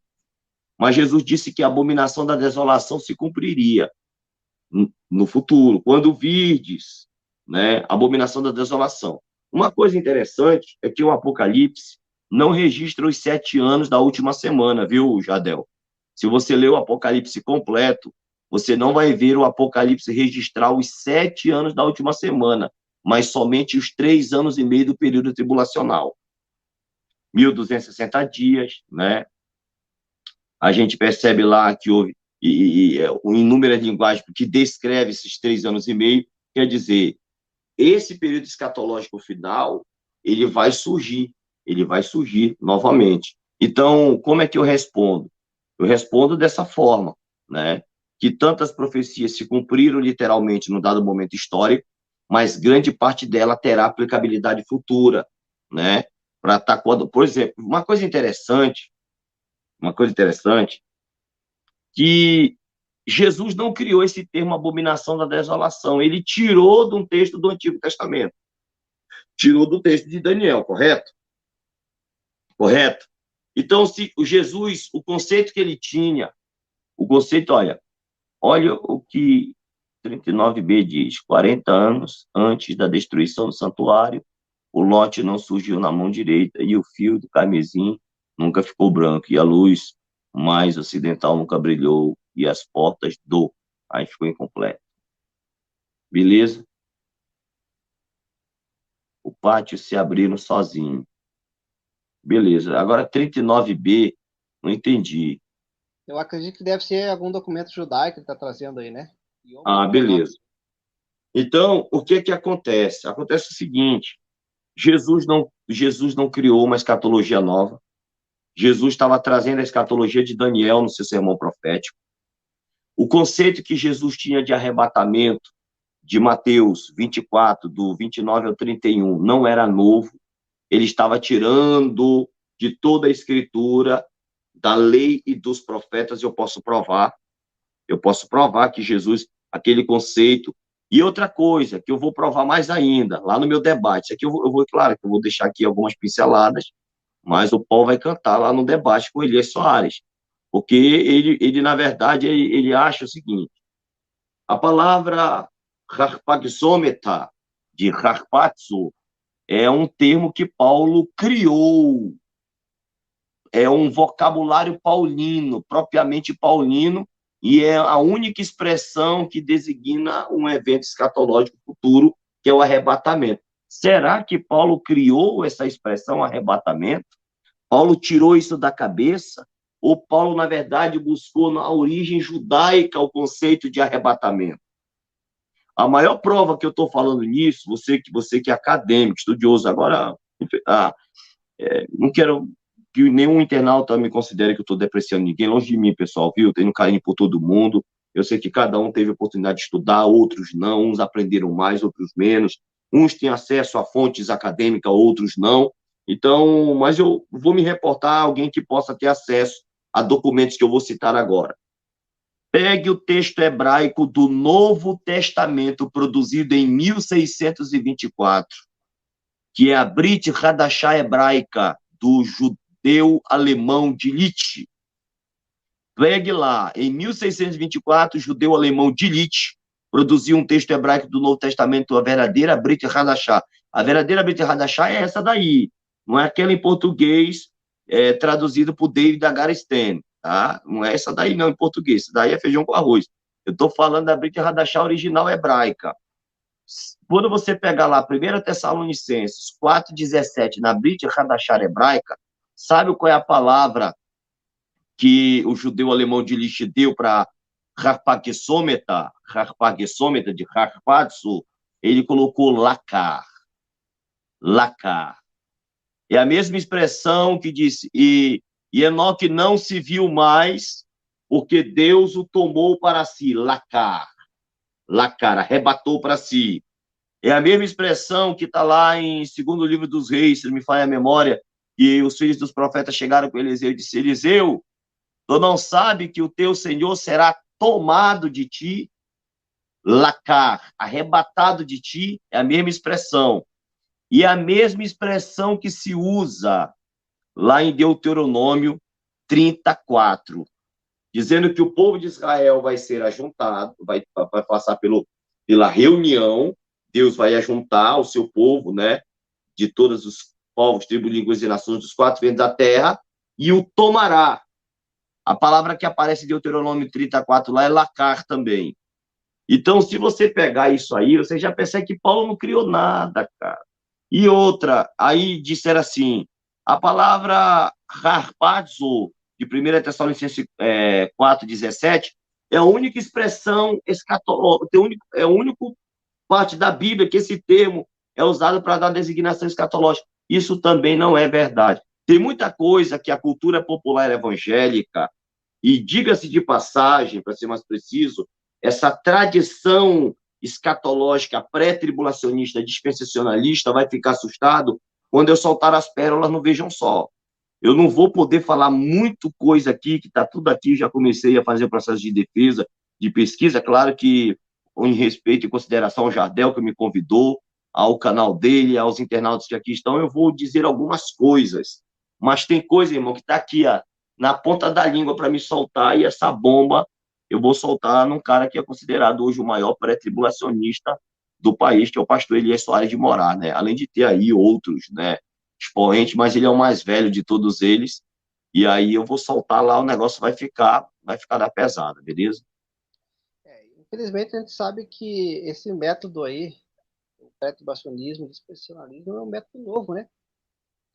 Mas Jesus disse que a abominação da desolação se cumpriria no futuro, quando virdes, né, a abominação da desolação. Uma coisa interessante é que o Apocalipse não registra os 7 anos da última semana, viu, Jadel? Se você ler o Apocalipse completo, você não vai ver o Apocalipse registrar os 7 anos da última semana, mas somente os 3 anos e meio do período tribulacional. 1.260 dias, né? A gente percebe lá que houve inúmeras linguagens que descreve esses 3 anos e meio, quer dizer, esse período escatológico final, ele vai surgir novamente. Então, como é que eu respondo? Eu respondo dessa forma, né? Que tantas profecias se cumpriram literalmente num dado momento histórico, mas grande parte dela terá aplicabilidade futura, né? Para estar quando, por exemplo, uma coisa interessante, que Jesus não criou esse termo abominação da desolação, ele tirou de um texto do Antigo Testamento, tirou do texto de Daniel, correto? Correto? Então, se o Jesus, o conceito que ele tinha, o conceito, olha o que 39b diz, 40 anos antes da destruição do santuário, o lote não surgiu na mão direita e o fio do carmesim nunca ficou branco e a luz mais ocidental nunca brilhou e as portas do... Aí ficou incompleto. Beleza? O pátio se abriram sozinho. Beleza. Agora 39b, não entendi. Eu acredito que deve ser algum documento judaico que ele está trazendo aí, né? Beleza. Então, o que acontece? Acontece o seguinte, Jesus não criou uma escatologia nova. Jesus estava trazendo a escatologia de Daniel no seu sermão profético. O conceito que Jesus tinha de arrebatamento de Mateus 24, do 29 ao 31, não era novo. Ele estava tirando de toda a escritura, da lei e dos profetas, eu posso provar que Jesus, aquele conceito. E outra coisa, que eu vou provar mais ainda, lá no meu debate, isso aqui claro, que eu vou deixar aqui algumas pinceladas, mas o Paulo vai cantar lá no debate com Elias Soares, porque ele na verdade, ele acha o seguinte, a palavra harpaxômeta, de harpazo, é um termo que Paulo criou é um vocabulário paulino, propriamente paulino, e é a única expressão que designa um evento escatológico futuro, que é o arrebatamento. Será que Paulo criou essa expressão arrebatamento? Paulo tirou isso da cabeça? Ou Paulo, na verdade, buscou na origem judaica o conceito de arrebatamento? A maior prova que eu estou falando nisso, você que é acadêmico, estudioso, agora, não quero que nenhum internauta me considere que eu estou depreciando ninguém, longe de mim, pessoal, viu? Tenho carinho por todo mundo. Eu sei que cada um teve a oportunidade de estudar, outros não, uns aprenderam mais, outros menos. Uns têm acesso a fontes acadêmicas, outros não. Então, mas eu vou me reportar a alguém que possa ter acesso a documentos que eu vou citar agora. Pegue o texto hebraico do Novo Testamento, produzido em 1624, que é a Brit Hadashah hebraica, do judeu alemão Delitzsch. Pegue lá, em 1624, o judeu alemão Delitzsch produziu um texto hebraico do Novo Testamento, a verdadeira Brit Hadashah. A verdadeira Brit Hadashah é essa daí, não é aquela em português traduzido por David Agarstein, tá? Não é essa daí não em português, essa daí é feijão com arroz. Eu estou falando da Brit Hadashah original hebraica. Quando você pegar lá 1 Tessalonicenses 4,17, na Brit Hadashah hebraica, sabe qual é a palavra que o judeu alemão de Lich deu para harpagesômeta de harpatsu? Ele colocou lacar. Lacar. É a mesma expressão que disse, e Enoque não se viu mais, porque Deus o tomou para si, lacar. Lacar, arrebatou para si. É a mesma expressão que está lá em segundo livro dos reis, se não me falha a memória, que os filhos dos profetas chegaram com Eliseu e disse, Eliseu, tu não sabe que o teu Senhor será tomado de ti, lacar, arrebatado de ti, é a mesma expressão. E a mesma expressão que se usa lá em Deuteronômio 34, dizendo que o povo de Israel vai ser ajuntado, vai passar pela reunião, Deus vai ajuntar o seu povo, né, de todos os povos, tribos, línguas e nações dos quatro ventos da terra, e o tomará. A palavra que aparece em Deuteronômio 34 lá é lacar também. Então, se você pegar isso aí, você já percebe que Paulo não criou nada, cara. E outra, aí disseram assim, a palavra harpazo, de 1 Tessalonicenses 4,17, é a única expressão escatológica, é a única parte da Bíblia que esse termo é usado para dar designação escatológica. Isso também não é verdade. Tem muita coisa que a cultura popular evangélica, e diga-se de passagem, para ser mais preciso, essa tradição escatológica pré-tribulacionista, dispensacionalista, vai ficar assustado quando eu soltar as pérolas no Vejam Só. Eu não vou poder falar muito coisa aqui, que está tudo aqui, já comecei a fazer o processo de defesa, de pesquisa, claro que em respeito e consideração ao Jardel, que me convidou, ao canal dele, aos internautas que aqui estão, eu vou dizer algumas coisas. Mas tem coisa, irmão, que está aqui, ó, na ponta da língua para me soltar, e essa bomba eu vou soltar num cara que é considerado hoje o maior pré-tribulacionista do país, que é o pastor Elias Soares de Moraes, né? Além de ter aí outros, né, expoentes, mas ele é o mais velho de todos eles, e aí eu vou soltar lá, o negócio vai ficar da pesada, beleza? Infelizmente, a gente sabe que esse método aí, o pré-tribulacionismo, o dispensacionalismo, é um método novo, né?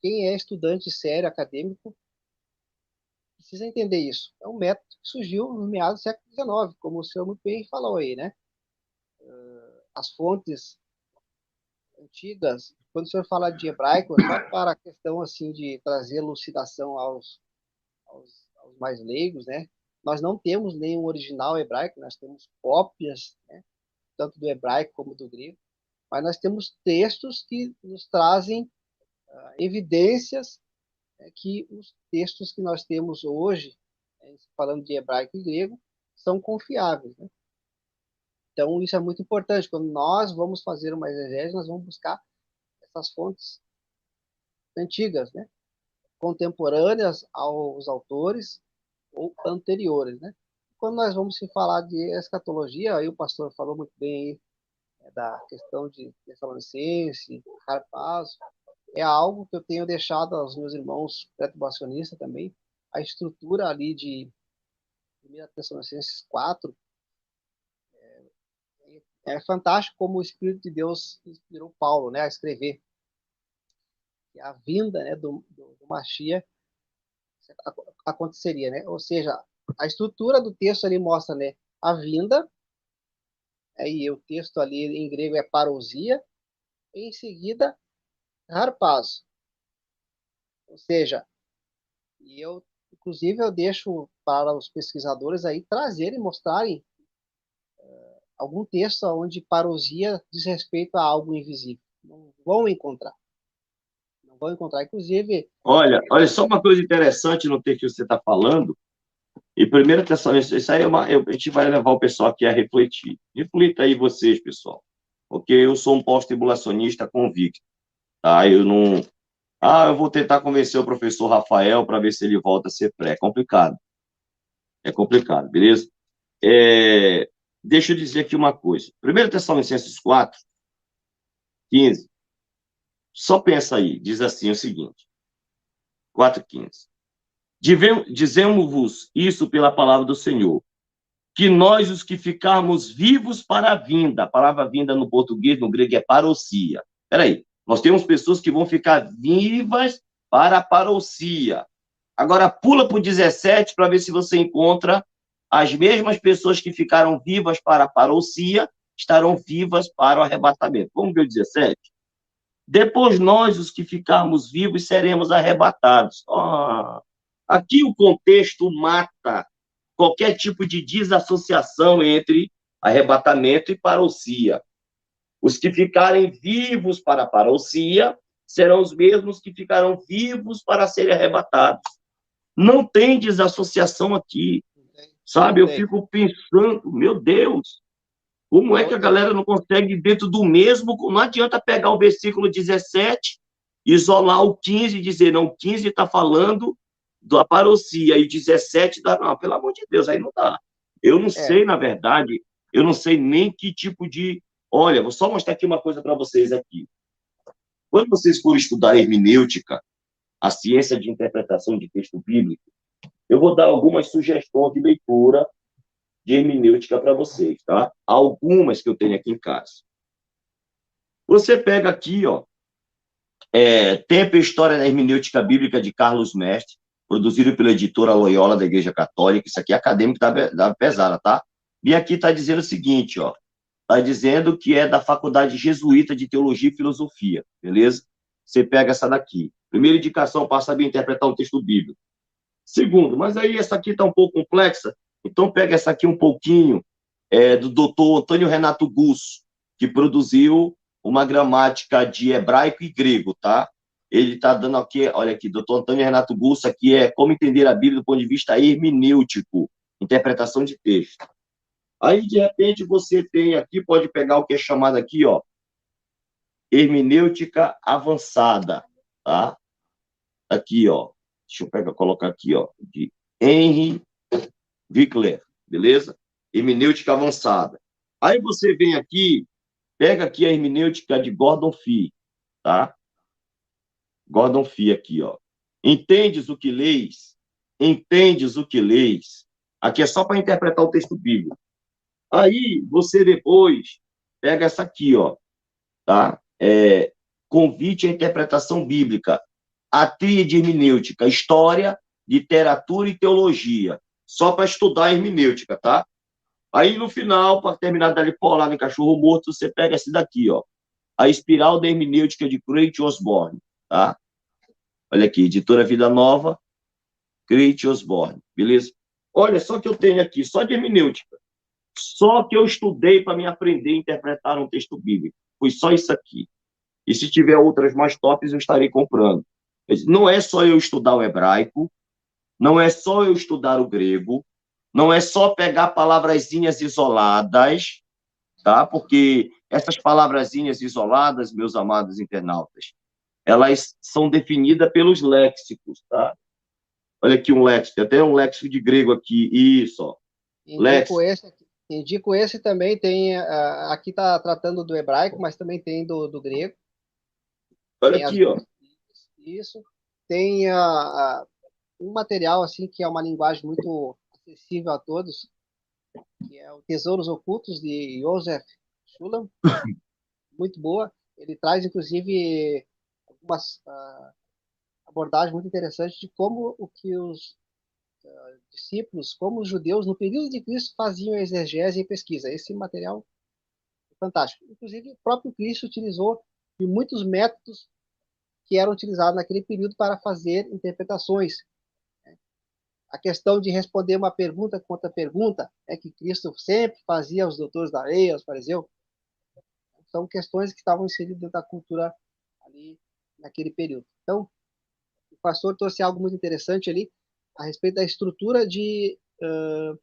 Quem é estudante sério, acadêmico, precisa entender isso. É um método que surgiu no meados do século XIX, como o senhor muito bem falou aí, né? As fontes antigas, quando o senhor fala de hebraico, é só para a questão assim de trazer elucidação aos mais leigos, né? Nós não temos nenhum original hebraico, nós temos cópias, né? Tanto do hebraico como do grego, mas nós temos textos que nos trazem evidências, que os textos que nós temos hoje, falando de hebraico e grego, são confiáveis, né? Então, isso é muito importante. Quando nós vamos fazer uma exegese, nós vamos buscar essas fontes antigas, né? Contemporâneas aos autores ou anteriores, né? Quando nós vamos se falar de escatologia, aí o pastor falou muito bem aí, da questão de Tessalonicense, Harpazo, é algo que eu tenho deixado aos meus irmãos pré-tribulacionistas também. A estrutura ali de 1 Tessalonicenses 4 é fantástico como o Espírito de Deus inspirou Paulo, né, a escrever que a vinda, né, do Mashiach aconteceria, né? Ou seja, a estrutura do texto ali mostra, né, a vinda, aí o texto ali em grego é parousia, e em seguida harpazo. Ou seja, e eu, inclusive, eu deixo para os pesquisadores aí trazerem, mostrarem algum texto onde parousia diz respeito a algo invisível. Não vão encontrar. Não vão encontrar. Inclusive, Olha só uma coisa interessante no texto que você está falando. E primeira Tessalonicenses, isso aí a gente vai levar o pessoal aqui a refletir. Reflita aí vocês, pessoal. Porque eu sou um pós-tribulacionista convicto, tá? Eu não... eu vou tentar convencer o professor Rafael para ver se ele volta a ser pré. É complicado, beleza? Deixa eu dizer aqui uma coisa. 1 Tessalonicenses 4:15. Só pensa aí, diz assim o seguinte, 4:15. Dizemos-vos isso pela palavra do Senhor, que nós, os que ficarmos vivos para a vinda, a palavra vinda no português, no grego é parousia. Espera aí, nós temos pessoas que vão ficar vivas para a parousia. Agora pula para o 17 para ver se você encontra as mesmas pessoas que ficaram vivas para a parousia, estarão vivas para o arrebatamento. Vamos ver o 17? Depois nós, os que ficarmos vivos, seremos arrebatados. Aqui o contexto mata qualquer tipo de desassociação entre arrebatamento e parousia. Os que ficarem vivos para a parousia serão os mesmos que ficarão vivos para serem arrebatados. Não tem desassociação aqui, sabe? Eu fico pensando, meu Deus, como é que a galera não consegue, dentro do mesmo, não adianta pegar o versículo 17, isolar o 15 e dizer, não, o 15 está falando da parousia e 17 dá, não, pelo amor de Deus, aí não dá. Eu não sei, na verdade, eu não sei nem que tipo de... Olha, vou só mostrar aqui uma coisa para vocês aqui. Quando vocês forem estudar hermenêutica, a ciência de interpretação de texto bíblico, eu vou dar algumas sugestões de leitura de hermenêutica para vocês, tá? Algumas que eu tenho aqui em casa. Você pega aqui, ó, Tempo e História da Hermenêutica Bíblica de Carlos Mestre, produzido pela editora Loyola da Igreja Católica. Isso aqui é acadêmico da pesada, tá? E aqui está dizendo o seguinte, ó. Está dizendo que é da Faculdade Jesuíta de Teologia e Filosofia, beleza? Você pega essa daqui. Primeira indicação para saber interpretar um texto bíblico. Segundo, mas aí essa aqui está um pouco complexa, então pega essa aqui um pouquinho, do doutor Antônio Renato Gusso, que produziu uma gramática de hebraico e grego, tá? Ele está dando aqui, olha aqui, doutor Antônio Renato Gusso, aqui é Como Entender a Bíblia do Ponto de Vista Hermenêutico, interpretação de texto. Aí, de repente, você tem aqui, pode pegar o que é chamado aqui, ó, Hermenêutica Avançada, tá? Aqui, ó, deixa eu colocar aqui, ó, de Henry Wickler, beleza? Hermenêutica Avançada. Aí você vem aqui, pega aqui a hermenêutica de Gordon Fee, tá? Gordon Fee aqui, ó. Entendes o que leis? Entendes o que leis? Aqui é só para interpretar o texto bíblico. Aí você depois pega essa aqui, ó, tá? Convite à interpretação bíblica. A tríade hermenêutica, história, literatura e teologia. Só para estudar a hermenêutica, tá? Aí, no final, para terminar de polar no cachorro morto, você pega esse daqui, ó. A Espiral da Hermenêutica de Craig Osborne, tá? Olha aqui, editora Vida Nova, Craig Osborne, beleza? Olha, só que eu tenho aqui, só de hermenêutica. Só que eu estudei para me aprender a interpretar um texto bíblico. Foi só isso aqui. E se tiver outras mais tops, eu estarei comprando. Não é só eu estudar o hebraico, não é só eu estudar o grego, não é só pegar palavrazinhas isoladas, tá? Porque essas palavrazinhas isoladas, meus amados internautas, elas são definidas pelos léxicos, tá? Olha aqui um léxico, tem até um léxico de grego aqui, isso, ó. Indico esse aqui. Indico esse também, tem, aqui está tratando do hebraico, mas também tem do grego. Olha aqui, ó. Isso. Tem um material assim que é uma linguagem muito acessível a todos, que é o Tesouros Ocultos de Joseph Schulam, muito boa. Ele traz, inclusive, algumas abordagens muito interessantes de como o que os discípulos, como os judeus, no período de Cristo, faziam exegese e pesquisa. Esse material é fantástico. Inclusive, o próprio Cristo utilizou de muitos métodos que eram utilizados naquele período para fazer interpretações. A questão de responder uma pergunta com outra pergunta é que Cristo sempre fazia aos doutores da lei, aos fariseus. São questões que estavam inseridas dentro da cultura ali naquele período. Então, o pastor trouxe algo muito interessante ali a respeito da estrutura de 1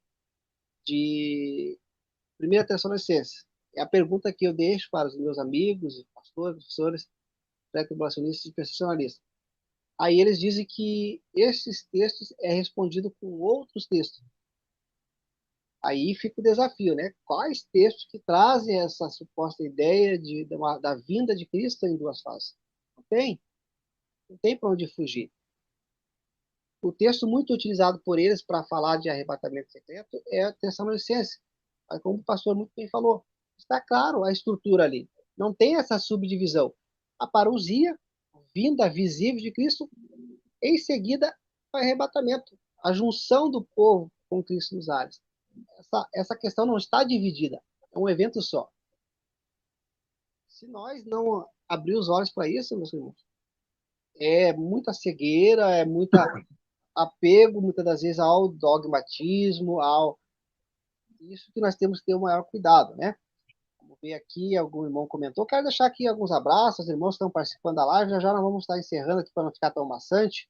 Tessalonicenses. É a pergunta que eu deixo para os meus amigos, pastores, professores, pré-tribulacionistas e dispensacionalistas. Aí eles dizem que esses textos é respondido com outros textos. Aí fica o desafio, né? Quais textos que trazem essa suposta ideia da vinda de Cristo em duas faces? Não tem para onde fugir. O texto muito utilizado por eles para falar de arrebatamento secreto é o Tessalonicenses. Mas como o pastor muito bem falou, está claro a estrutura ali. Não tem essa subdivisão. A parousia, vinda visível de Cristo, em seguida o arrebatamento, a junção do povo com Cristo nos ares. Essa questão não está dividida, é um evento só. Se nós não abrir os olhos para isso, meus irmãos, é muita cegueira, é muita apego, muitas das vezes, ao dogmatismo, ao isso que nós temos que ter o maior cuidado, né? Vamos ver aqui, algum irmão comentou. Quero deixar aqui alguns abraços, os irmãos que estão participando da live. Já já nós vamos estar encerrando aqui para não ficar tão maçante.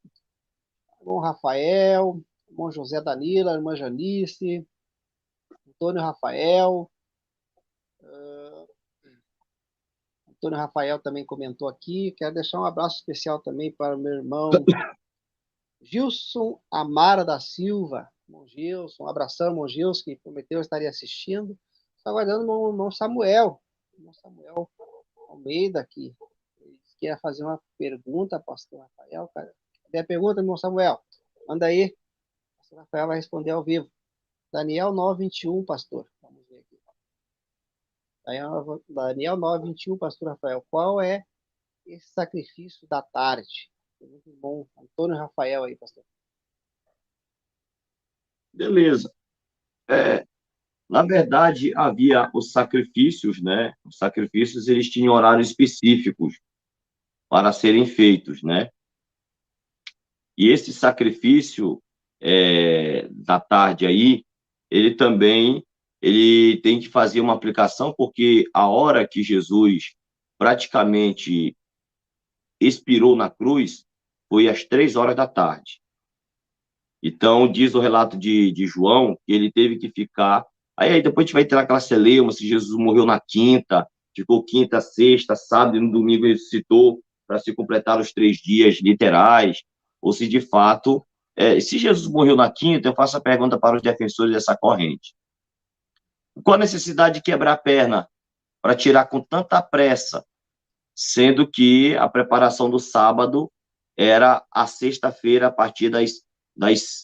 Irmão Rafael, irmão José Danila, irmã Janice, Antônio Rafael. Antônio Rafael também comentou aqui. Quero deixar um abraço especial também para o meu irmão Gilson Amara da Silva. Irmão Gilson, um abração, irmão Gilson, que prometeu estaria assistindo. Estou aguardando o irmão Samuel. Irmão Samuel Almeida aqui. Ele quer fazer uma pergunta, pastor Rafael. Cara. Cadê a pergunta, irmão Samuel? Manda aí. O pastor Rafael vai responder ao vivo. Daniel 9:21, pastor. Vamos ver aqui. Daniel 9:21, pastor Rafael. Qual é esse sacrifício da tarde? Muito bom. Antônio Rafael aí, pastor. Beleza. Na verdade, havia os sacrifícios, né? Os sacrifícios, eles tinham horários específicos para serem feitos, né? E esse sacrifício da tarde aí, ele também ele tem que fazer uma aplicação, porque a hora que Jesus praticamente expirou na cruz foi às 3 horas da tarde. Então, diz o relato de João que ele teve que ficar. Aí depois a gente vai entrar naquela celeuma, se Jesus morreu na quinta, ficou quinta, sexta, sábado e no domingo ele ressuscitou para se completar os 3 dias literais, ou se de fato, se Jesus morreu na quinta, eu faço a pergunta para os defensores dessa corrente. Qual a necessidade de quebrar a perna para tirar com tanta pressa, sendo que a preparação do sábado era a sexta-feira, a partir das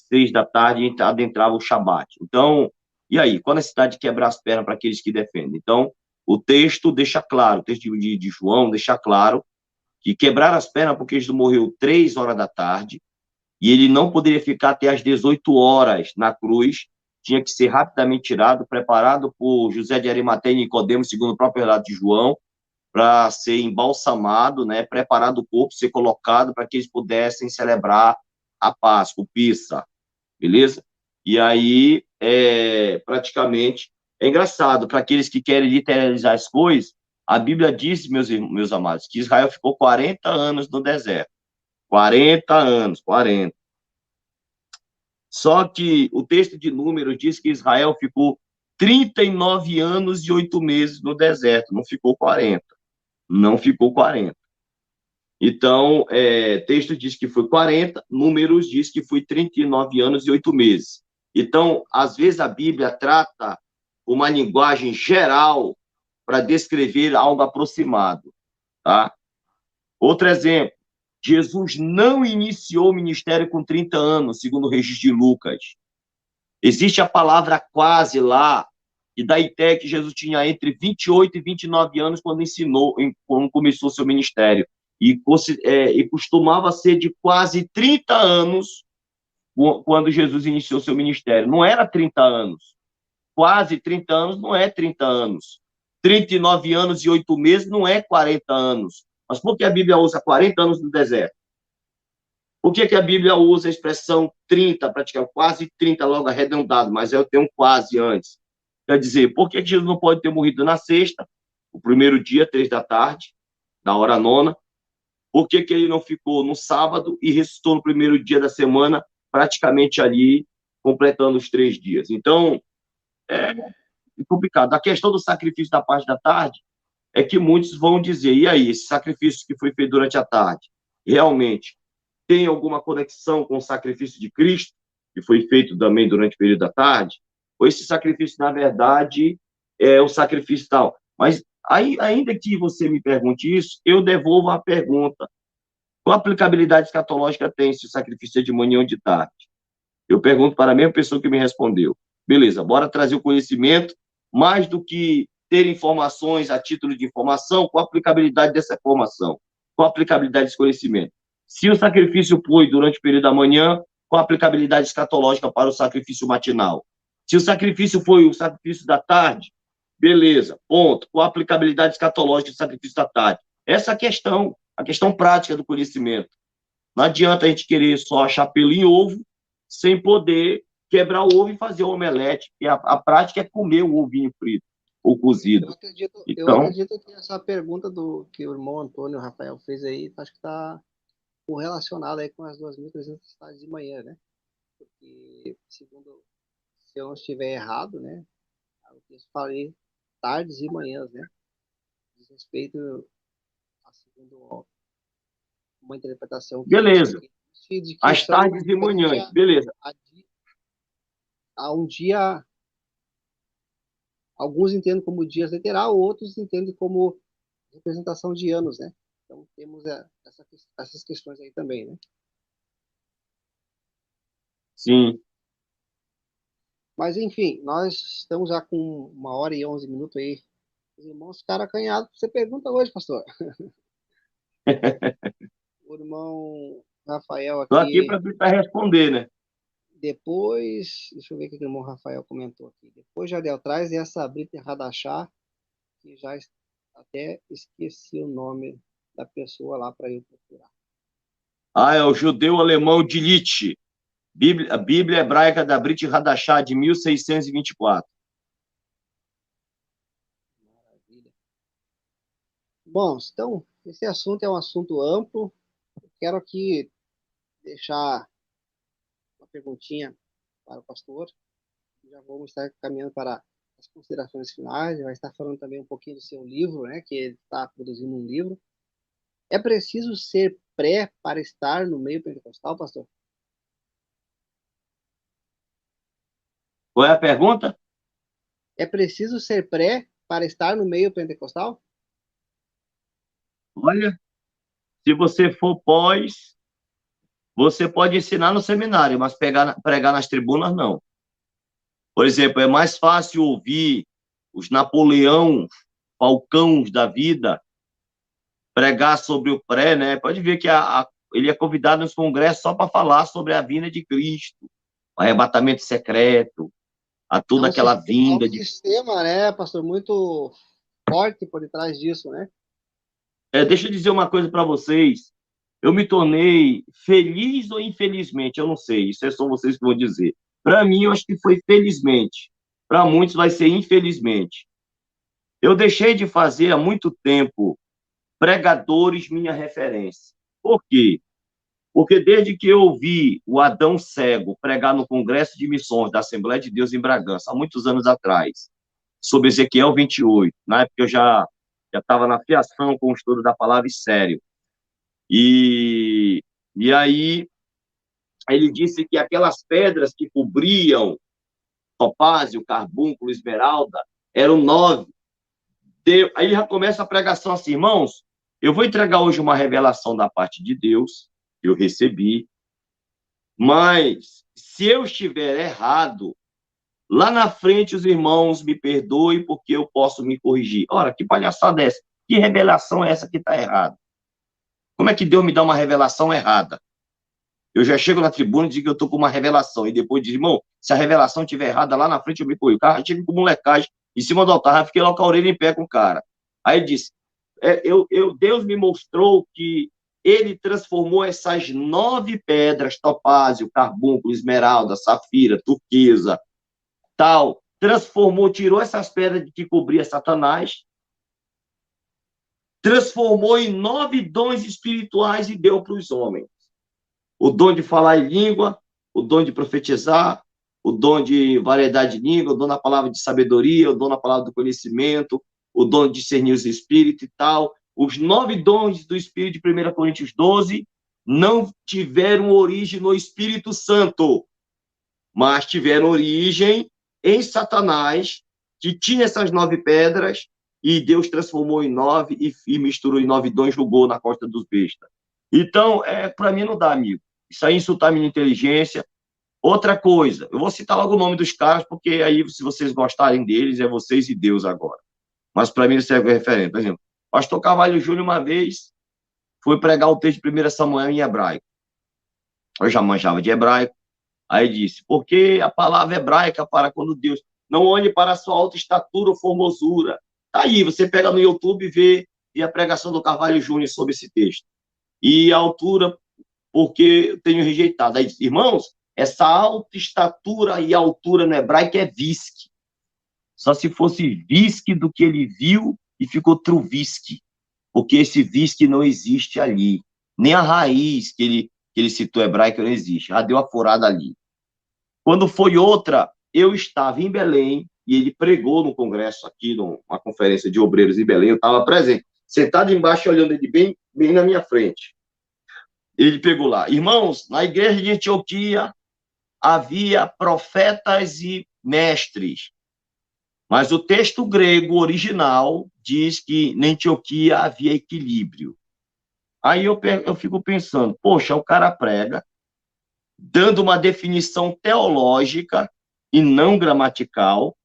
6 da tarde, adentrava o Shabat. Então, e aí? Qual a necessidade de quebrar as pernas para aqueles que defendem? Então, o texto deixa claro, o texto de João deixa claro que quebrar as pernas porque Jesus morreu 3 horas da tarde e ele não poderia ficar até às 18 horas na cruz, tinha que ser rapidamente tirado, preparado por José de Arimateia e Nicodemo, segundo o próprio relato de João, para ser embalsamado, né, preparado o corpo, ser colocado para que eles pudessem celebrar a Páscoa, o Pissa, beleza? E aí, praticamente, é engraçado, para aqueles que querem literalizar as coisas, a Bíblia diz, meus amados, que Israel ficou 40 anos no deserto. 40 anos, 40. Só que o texto de Números diz que Israel ficou 39 anos e 8 meses no deserto, não ficou 40. Não ficou 40. Então, texto diz que foi 40, Números diz que foi 39 anos e 8 meses. Então, às vezes a Bíblia trata uma linguagem geral para descrever algo aproximado, tá? Outro exemplo, Jesus não iniciou o ministério com 30 anos, segundo o registro de Lucas. Existe a palavra quase lá, e dá ideia que Jesus tinha entre 28 e 29 anos quando começou seu ministério. E costumava ser de quase 30 anos quando Jesus iniciou seu ministério. Não era 30 anos. Quase 30 anos não é 30 anos. 39 anos e 8 meses não é 40 anos. Mas por que a Bíblia usa 40 anos no deserto? Por que a Bíblia usa a expressão 30, praticamente quase 30, logo arredondado, mas eu tenho um quase antes? Quer dizer, por que Jesus não pode ter morrido na sexta, o primeiro dia, 3 da tarde, na hora nona? Por que ele não ficou no sábado e ressuscitou no primeiro dia da semana, praticamente ali, completando os 3 dias? Então, é complicado. A questão do sacrifício da parte da tarde é que muitos vão dizer, e aí, esse sacrifício que foi feito durante a tarde, realmente tem alguma conexão com o sacrifício de Cristo, que foi feito também durante o período da tarde? Ou esse sacrifício, na verdade, é o sacrifício tal? Mas, ainda que você me pergunte isso, eu devolvo a pergunta. Qual aplicabilidade escatológica tem se o sacrifício é de manhã ou de tarde? Eu pergunto para a mesma pessoa que me respondeu. Beleza, bora trazer o conhecimento, mais do que ter informações a título de informação, qual a aplicabilidade dessa informação? Qual a aplicabilidade desse conhecimento? Se o sacrifício foi durante o período da manhã, qual a aplicabilidade escatológica para o sacrifício matinal? Se o sacrifício foi o sacrifício da tarde, beleza, ponto. Qual a aplicabilidade escatológica do sacrifício da tarde? Essa é a questão prática do conhecimento. Não adianta a gente querer só achar pelo em ovo, sem poder quebrar o ovo e fazer o omelete. E a prática é comer o ovinho frito ou cozido. Eu acredito que essa pergunta que o irmão Antônio Rafael fez aí, acho que está correlacionada aí com as 2.300 tardes de manhã, né? Porque, segundo, se eu não estiver errado, né? Eu falei tardes e manhãs, né? Diz respeito a segundo uma interpretação beleza. De que as tardes e manhãs, beleza. A um dia, alguns entendem como dias literal, outros entendem como representação de anos, né? Então temos essas questões aí também, né? Sim. Mas enfim, nós estamos já com 1h11 aí. Os irmãos ficaram acanhados. Você pergunta hoje, pastor? O irmão Rafael Estou aqui aqui. para responder, né? Depois, deixa eu ver o que o irmão Rafael comentou aqui. Depois já deu atrás essa Brita Radachá, que já até esqueci o nome da pessoa lá para eu procurar. É o judeu alemão de Lite. A Bíblia hebraica da Brit Hadashah, de 1624. Maravilha. Bom, então, esse assunto é um assunto amplo. Eu quero aqui deixar uma perguntinha para o pastor. Já vamos estar caminhando para as considerações finais. Vai estar falando também um pouquinho do seu livro, né? Que ele está produzindo um livro. É preciso ser pré para estar no meio pentecostal, pastor? Qual é a pergunta? É preciso ser pré para estar no meio pentecostal? Olha, se você for pós, você pode ensinar no seminário, mas pregar nas tribunas, não. Por exemplo, é mais fácil ouvir os Napoleão Falcãos da vida pregar sobre o pré, né? Pode ver que ele é convidado nos congressos só para falar sobre a vinda de Cristo, o arrebatamento secreto, a toda aquela vinda de... É um sistema, né, pastor, muito forte por detrás disso, né? Deixa eu dizer uma coisa para vocês. Eu me tornei feliz ou infelizmente, eu não sei, isso é só vocês que vão dizer. Para mim, eu acho que foi felizmente. Para muitos vai ser infelizmente. Eu deixei de fazer há muito tempo pregadores minha referência. Por quê? Porque desde que eu ouvi o Adão Cego pregar no Congresso de Missões da Assembleia de Deus em Bragança, há muitos anos atrás, sobre Ezequiel 28, na época eu já estava na fiação com o estudo da palavra sério. E aí ele disse que aquelas pedras que cobriam topázio, carbúnculo, esmeralda, eram 9. Aí já começa a pregação assim, irmãos, eu vou entregar hoje uma revelação da parte de Deus, que eu recebi, mas se eu estiver errado, lá na frente os irmãos me perdoem porque eu posso me corrigir. Ora, que palhaçada é essa? Que revelação é essa que está errada? Como é que Deus me dá uma revelação errada? Eu já chego na tribuna e digo que eu estou com uma revelação, e depois diz, irmão, se a revelação estiver errada, lá na frente eu me corrijo. O cara chega com molecagem em cima do altar, eu fiquei lá com a orelha em pé com o cara. Aí ele disse, Deus me mostrou que ele transformou essas 9 pedras, topázio, carbúnculo, esmeralda, safira, turquesa, tal, transformou, tirou essas pedras que cobria Satanás, transformou em 9 dons espirituais e deu para os homens. O dom de falar em língua, o dom de profetizar, o dom de variedade de língua, o dom da palavra de sabedoria, o dom da palavra do conhecimento, o dom de discernir os espíritos e tal. Os 9 dons do Espírito de 1 Coríntios 12 não tiveram origem no Espírito Santo, mas tiveram origem em Satanás, que tinha essas 9 pedras, e Deus transformou em 9 e misturou em 9 dons e jogou na costa dos bestas. Então, para mim não dá, amigo. Isso aí insultar a minha inteligência. Outra coisa, eu vou citar logo o nome dos caras, porque aí, se vocês gostarem deles, é vocês e Deus agora. Mas para mim isso é referente. Por exemplo, o pastor Carvalho Júnior, uma vez, foi pregar o texto de 1 Samuel em hebraico. Eu já manjava de hebraico. Aí disse, porque a palavra hebraica para quando Deus não olhe para a sua alta estatura ou formosura. Tá aí, você pega no YouTube e a pregação do Carvalho Júnior sobre esse texto. E a altura, porque eu tenho rejeitado. Aí disse, irmãos, essa alta estatura e altura no hebraico é visque. Só se fosse visque do que ele viu e ficou truvisque. Porque esse visque não existe ali. Nem a raiz que ele citou hebraica não existe. Já deu a furada ali. Quando foi outra, eu estava em Belém e ele pregou no congresso aqui, numa conferência de obreiros em Belém, eu estava presente, sentado embaixo, olhando ele bem na minha frente. Ele pegou lá, irmãos, na igreja de Antioquia havia profetas e mestres, mas o texto grego original diz que na Antioquia havia equilíbrio. Aí eu fico pensando, poxa, o cara prega, dando uma definição teológica e não gramatical,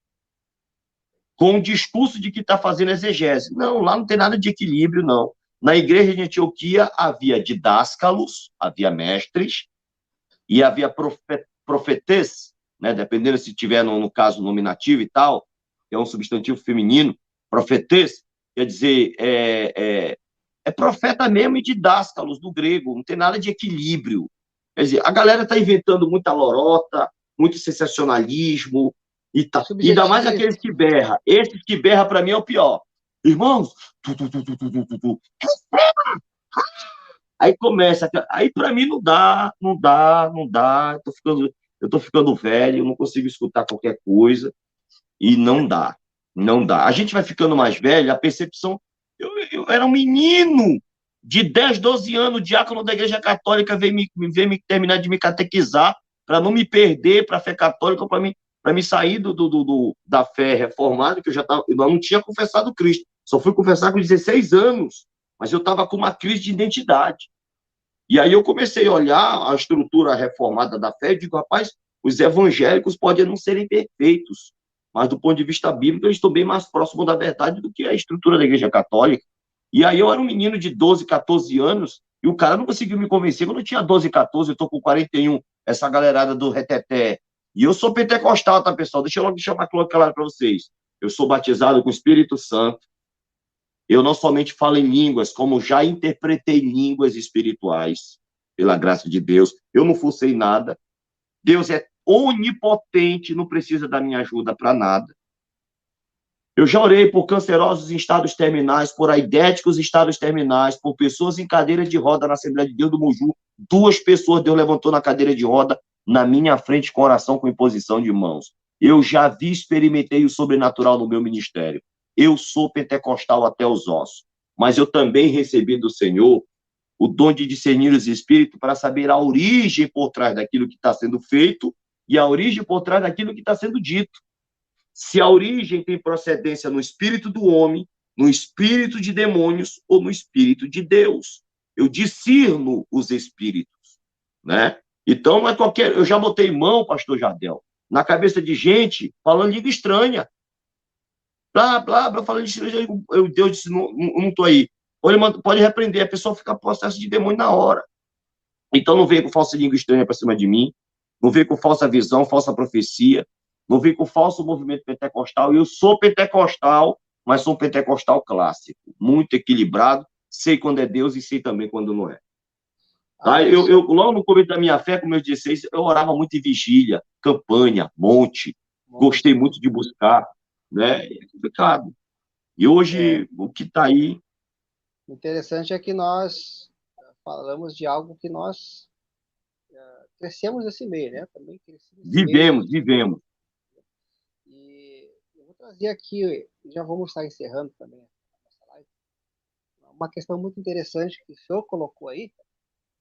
com o discurso de que está fazendo exegese. Não, lá não tem nada de equilíbrio, não. Na igreja de Antioquia havia didáscalos, havia mestres, e havia profetes, né, dependendo se tiver, no caso, nominativo e tal, que é um substantivo feminino, profetes, quer dizer, é profeta mesmo e didáscalos do grego, não tem nada de equilíbrio. Quer dizer, a galera está inventando muita lorota, muito sensacionalismo, e tá. Ainda mais aqueles que berram. Esses que berram, para mim, é o pior. Irmãos, aí começa, aí para mim não dá. Eu tô ficando velho, não consigo escutar qualquer coisa, e não dá. A gente vai ficando mais velho, a percepção. Eu era um menino de 10, 12 anos, diácono da Igreja Católica, veio me terminar de me catequizar, para não me perder para a fé católica, para me sair da fé reformada, que eu não tinha confessado Cristo. Só fui confessar com 16 anos, mas eu estava com uma crise de identidade. E aí eu comecei a olhar a estrutura reformada da fé e digo, rapaz, os evangélicos podem não serem perfeitos, mas do ponto de vista bíblico, eles estão bem mais próximos da verdade do que a estrutura da Igreja Católica. E aí eu era um menino de 12, 14 anos, e o cara não conseguiu me convencer. Quando eu tinha 12, 14, eu estou com 41, essa galerada do reteté. E eu sou pentecostal, tá, pessoal? Deixa eu logo chamar claro para vocês. Eu sou batizado com o Espírito Santo. Eu não somente falo em línguas, como já interpretei línguas espirituais, pela graça de Deus. Eu não forcei nada. Deus é onipotente, não precisa da minha ajuda para nada. Eu já orei por cancerosos em estados terminais, por aidéticos em estados terminais, por pessoas em cadeira de roda na Assembleia de Deus do Moju. 2 pessoas Deus levantou na cadeira de roda na minha frente com oração com imposição de mãos. Eu já vi, experimentei o sobrenatural no meu ministério. Eu sou pentecostal até os ossos, mas eu também recebi do Senhor o dom de discernir os espíritos para saber a origem por trás daquilo que está sendo feito e a origem por trás daquilo que está sendo dito. Se a origem tem procedência no espírito do homem, no espírito de demônios ou no espírito de Deus. Eu discerno os espíritos, né? Então, não é qualquer... Eu já botei mão, pastor Jardel, na cabeça de gente falando língua estranha. Blá, blá, blá, falando de estranha. Deus disse, não estou aí. Pode repreender, a pessoa fica possessa de demônio na hora. Então, não venha com falsa língua estranha para cima de mim, não venha com falsa visão, falsa profecia, não venha com falso movimento pentecostal. Eu sou pentecostal, mas sou um pentecostal clássico, muito equilibrado, sei quando é Deus e sei também quando não é. Tá? Logo no começo da minha fé, como eu disse, eu orava muito em vigília, campanha, monte, gostei muito de buscar, né? É complicado. E hoje, o que está aí... O interessante é que nós falamos de algo que nós crescemos nesse meio, né? Também crescemos nesse vivemos. E eu vou trazer aqui, já vamos estar encerrando também essa live, uma questão muito interessante que o senhor colocou aí,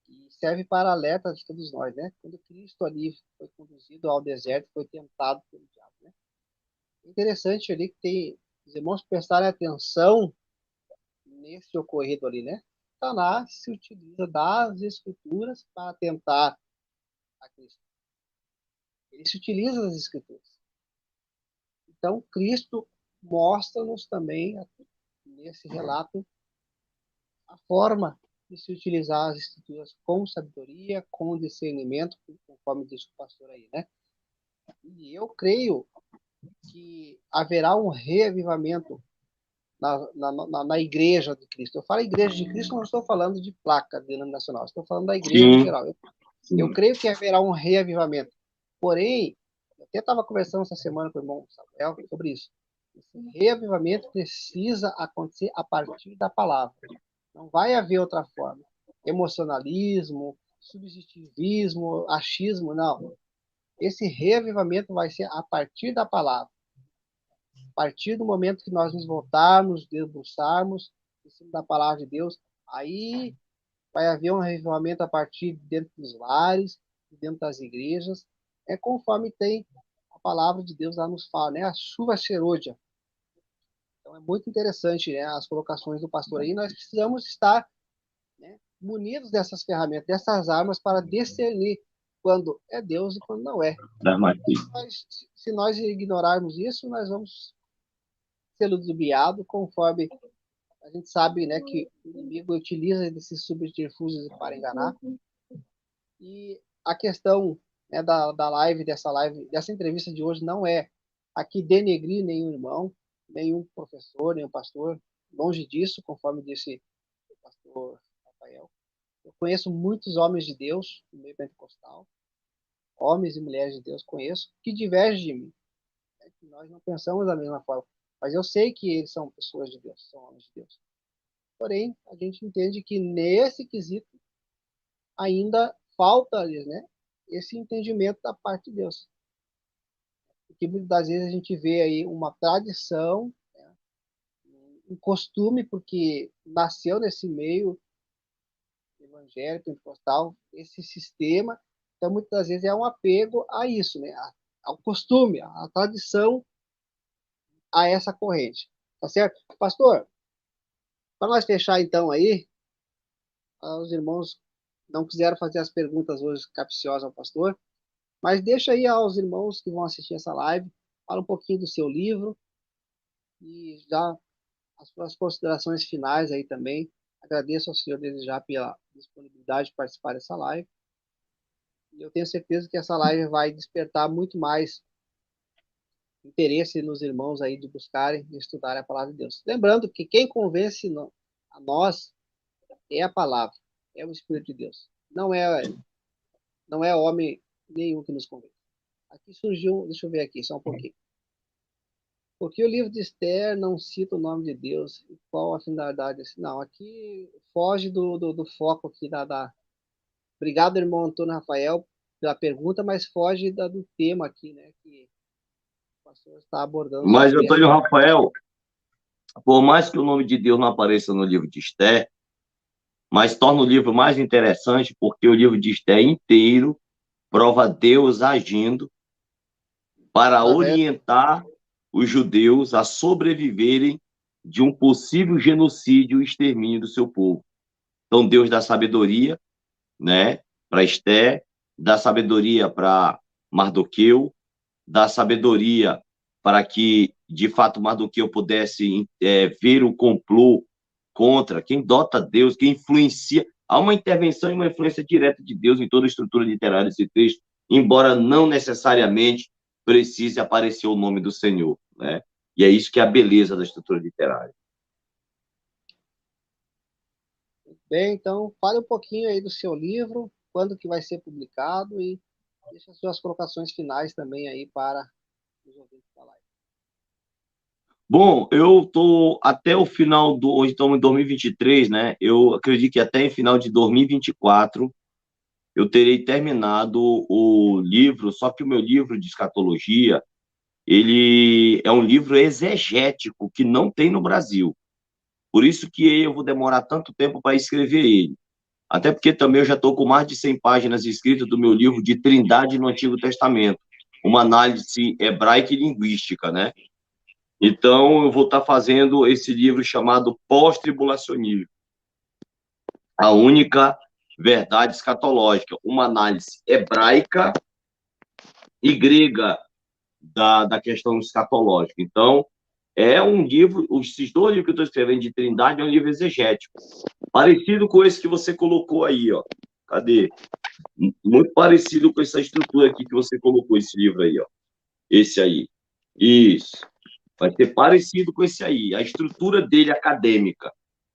que serve para alerta de todos nós, né? Quando Cristo ali foi conduzido ao deserto, foi tentado pelo diabo, né? É interessante ali que tem os irmãos prestarem atenção nesse ocorrido ali, né? Satanás se utiliza das escrituras para tentar a Cristo. Ele se utiliza das escrituras. Então, Cristo mostra-nos também, nesse relato, a forma de se utilizar as escrituras com sabedoria, com discernimento, conforme disse o pastor aí, né? E eu creio que haverá um reavivamento na igreja de Cristo. Eu falo igreja de Cristo, não estou falando de placa denominacional, estou falando da igreja em geral. Eu creio que haverá um reavivamento. Porém, eu até estava conversando essa semana com o irmão Samuel sobre isso. Esse reavivamento precisa acontecer a partir da palavra. Não vai haver outra forma. Emocionalismo, subjetivismo, achismo, não. Esse reavivamento vai ser a partir da palavra. A partir do momento que nós nos voltarmos, debruçarmos em cima da palavra de Deus, aí vai haver um reavivamento a partir de dentro dos lares, dentro das igrejas, conforme tem a palavra de Deus lá nos fala, né? A chuva serôdia. Então é muito interessante, né, as colocações do pastor aí. Nós precisamos estar, né, munidos dessas ferramentas, dessas armas para discernir quando é Deus e quando não é. Se nós ignorarmos isso, nós vamos ser ludibriados, conforme a gente sabe, né, que o inimigo utiliza desses subterfúgios para enganar. E a questão, né, da live, dessa entrevista de hoje, não é aqui denegrir nenhum irmão, nenhum professor, nenhum pastor, longe disso, conforme disse o pastor Rafael. Eu conheço muitos homens de Deus no meio pentecostal, homens e mulheres de Deus conheço, que divergem de mim. Né? Que nós não pensamos da mesma forma, mas eu sei que eles são pessoas de Deus, são homens de Deus. Porém, a gente entende que nesse quesito ainda falta-lhes, né, esse entendimento da parte de Deus. Porque muitas das vezes a gente vê aí uma tradição, né, um costume, porque nasceu nesse meio evangélico, pentecostal, esse sistema, então muitas das vezes é um apego a isso, né, ao costume, à tradição, a essa corrente. Tá certo? Pastor, para nós fechar então aí, os irmãos não quiseram fazer as perguntas hoje capciosas ao pastor, mas deixa aí aos irmãos que vão assistir essa live, fala um pouquinho do seu livro e já as suas considerações finais aí também. Agradeço ao senhor desde já pela disponibilidade de participar dessa live. E eu tenho certeza que essa live vai despertar muito mais interesse nos irmãos aí de buscarem e estudarem a palavra de Deus. Lembrando que quem convence a nós é a palavra, é o Espírito de Deus. Não é homem nenhum que nos convence. Aqui surgiu, deixa eu ver aqui, só um pouquinho. Porque o livro de Esther não cita o nome de Deus e qual a finalidade desse? Não, aqui foge do foco aqui Obrigado, irmão Antônio Rafael, pela pergunta, mas foge do tema aqui, né, que o pastor está abordando. Mas, Antônio Rafael, por mais que o nome de Deus não apareça no livro de Esther, mas torna o livro mais interessante porque o livro de Esther inteiro prova Deus agindo para orientar os judeus a sobreviverem de um possível genocídio e extermínio do seu povo. Então, Deus dá sabedoria, né, para Esté, dá sabedoria para Mardoqueu, dá sabedoria para que, de fato, Mardoqueu pudesse ver o complô contra quem dota Deus, quem influencia. Há uma intervenção e uma influência direta de Deus em toda a estrutura literária desse texto, embora não necessariamente precise aparecer o nome do Senhor, né? E é isso que é a beleza da estrutura literária. Bem, então, fale um pouquinho aí do seu livro, quando que vai ser publicado e deixe as suas colocações finais também aí para os ouvintes da live. Bom, eu estou até o final do. Hoje estamos em 2023, né? Eu acredito que até em final de 2024 eu terei terminado o livro, só que o meu livro de escatologia, ele é um livro exegético que não tem no Brasil. Por isso que eu vou demorar tanto tempo para escrever ele. Até porque também eu já estou com mais de 100 páginas escritas do meu livro de Trindade no Antigo Testamento, uma análise hebraica e linguística, né? Então, eu vou estar fazendo esse livro chamado Pós-Tribulacionismo, a única verdade escatológica, uma análise hebraica e grega da questão escatológica. Então, é um livro, esses dois livros que eu estou escrevendo de Trindade é um livro exegético, parecido com esse que você colocou aí, ó. Cadê? Muito parecido com essa estrutura aqui que você colocou, esse livro aí, ó. Esse aí. Isso. Vai ser parecido com esse aí. A estrutura dele acadêmica,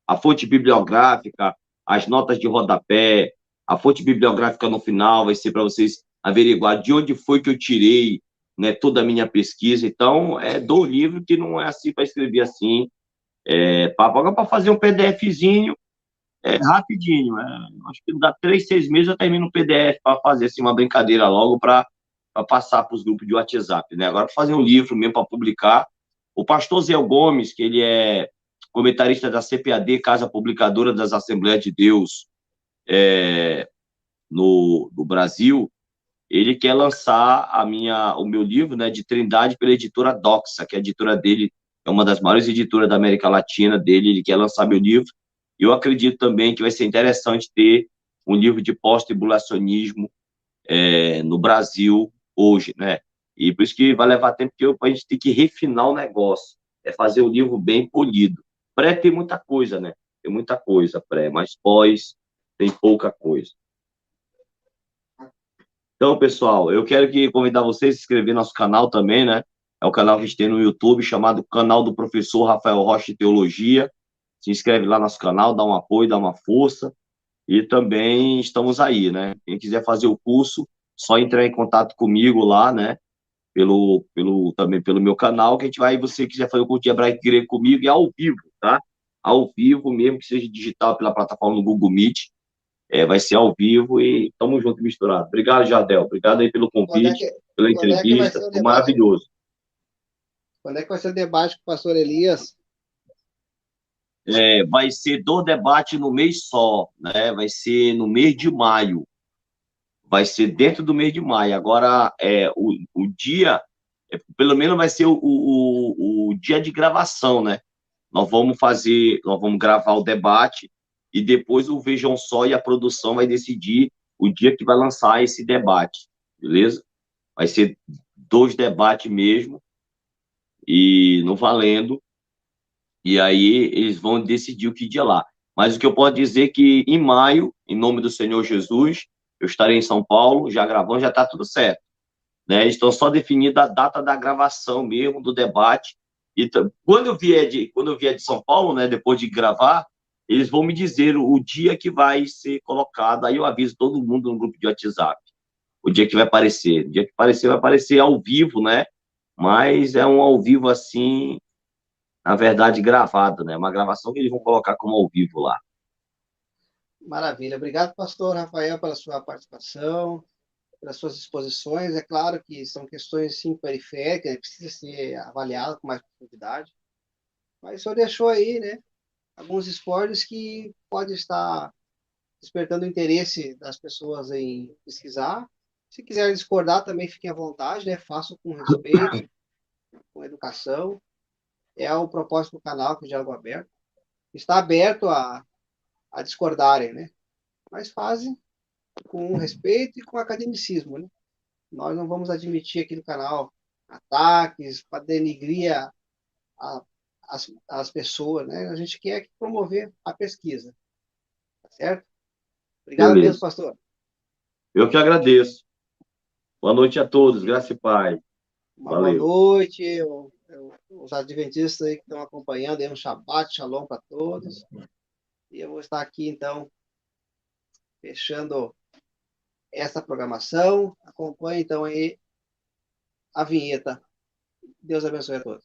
a fonte bibliográfica, as notas de rodapé, a fonte bibliográfica no final vai ser para vocês averiguar de onde foi que eu tirei, né, toda a minha pesquisa. Então, é do livro que não é assim para escrever assim, para fazer um PDFzinho rapidinho. Acho que dá 3, 6 meses eu termino um PDF para fazer assim, uma brincadeira logo para passar para os grupos de WhatsApp. Né? Agora, para fazer um livro mesmo para publicar, o pastor Zé Gomes, que ele é comentarista da CPAD, Casa Publicadora das Assembleias de Deus, no Brasil, ele quer lançar o meu livro, né, de Trindade pela editora Doxa, que é a editora dele, é uma das maiores editoras da América Latina dele, ele quer lançar meu livro. Eu acredito também que vai ser interessante ter um livro de pós-tribulacionismo no Brasil hoje, né? E por isso que vai levar tempo, porque a gente tem que refinar o negócio, fazer o livro bem polido. Pré tem muita coisa, né? Tem muita coisa pré, mas pós tem pouca coisa. Então, pessoal, eu quero convidar vocês a se inscrever no nosso canal também, né? É o canal que a gente tem no YouTube, chamado Canal do Professor Rafael Rocha de Teologia. Se inscreve lá no nosso canal, dá um apoio, dá uma força. E também estamos aí, né? Quem quiser fazer o curso, só entrar em contato comigo lá, né? Também pelo meu canal, que a gente vai, você quiser fazer o curso de hebraico e grego comigo, é ao vivo, tá? Ao vivo, mesmo que seja digital pela plataforma do Google Meet, vai ser ao vivo e tamo junto e misturado. Obrigado, Jardel. Obrigado aí pelo convite, pela Quando é que vai entrevista. ser o Foi debate? maravilhoso. Quando é que vai ser o debate com o pastor Elias? Vai ser do debate no mês só, né? Vai ser no mês de maio. Vai ser dentro do mês de maio. Agora, o dia, pelo menos vai ser o dia de gravação, né? Nós vamos gravar o debate e depois o Vejam Só e a produção vai decidir o dia que vai lançar esse debate, beleza? Vai ser 2 debates mesmo e no valendo, e aí eles vão decidir o que dia lá. Mas o que eu posso dizer é que em maio, em nome do Senhor Jesus, eu estarei em São Paulo, já gravando, já está tudo certo. Né? Estão só definindo a data da gravação mesmo, do debate. E quando eu vier de São Paulo, né, depois de gravar, eles vão me dizer o dia que vai ser colocado. Aí eu aviso todo mundo no grupo de WhatsApp. O dia que vai aparecer. O dia que aparecer, vai aparecer ao vivo, né? Mas é um ao vivo assim, na verdade, gravado, né? Uma gravação que eles vão colocar como ao vivo lá. Maravilha. Obrigado, pastor Rafael, pela sua participação, pelas suas exposições. É claro que são questões sim periféricas, precisa ser avaliado com mais profundidade. Mas o senhor deixou aí, né, alguns spoilers que pode estar despertando o interesse das pessoas em pesquisar. Se quiser discordar, também fiquem à vontade, né? Façam com respeito, com educação. é o propósito do canal, que é Diálogo Aberto. Está aberto a discordarem, né? Mas fazem com respeito e com academicismo, né? Nós não vamos admitir aqui no canal ataques para denigrir a, as pessoas, né? A gente quer promover a pesquisa, tá certo? Obrigado mesmo, Beleza. pastor. Eu que agradeço. Boa noite a todos, graça e paz. Uma boa Valeu. noite. Os adventistas aí que estão acompanhando, aí um Shabbat Shalom para todos. E eu vou estar aqui, então, fechando essa programação. Acompanhe, então, aí a vinheta. Deus abençoe a todos.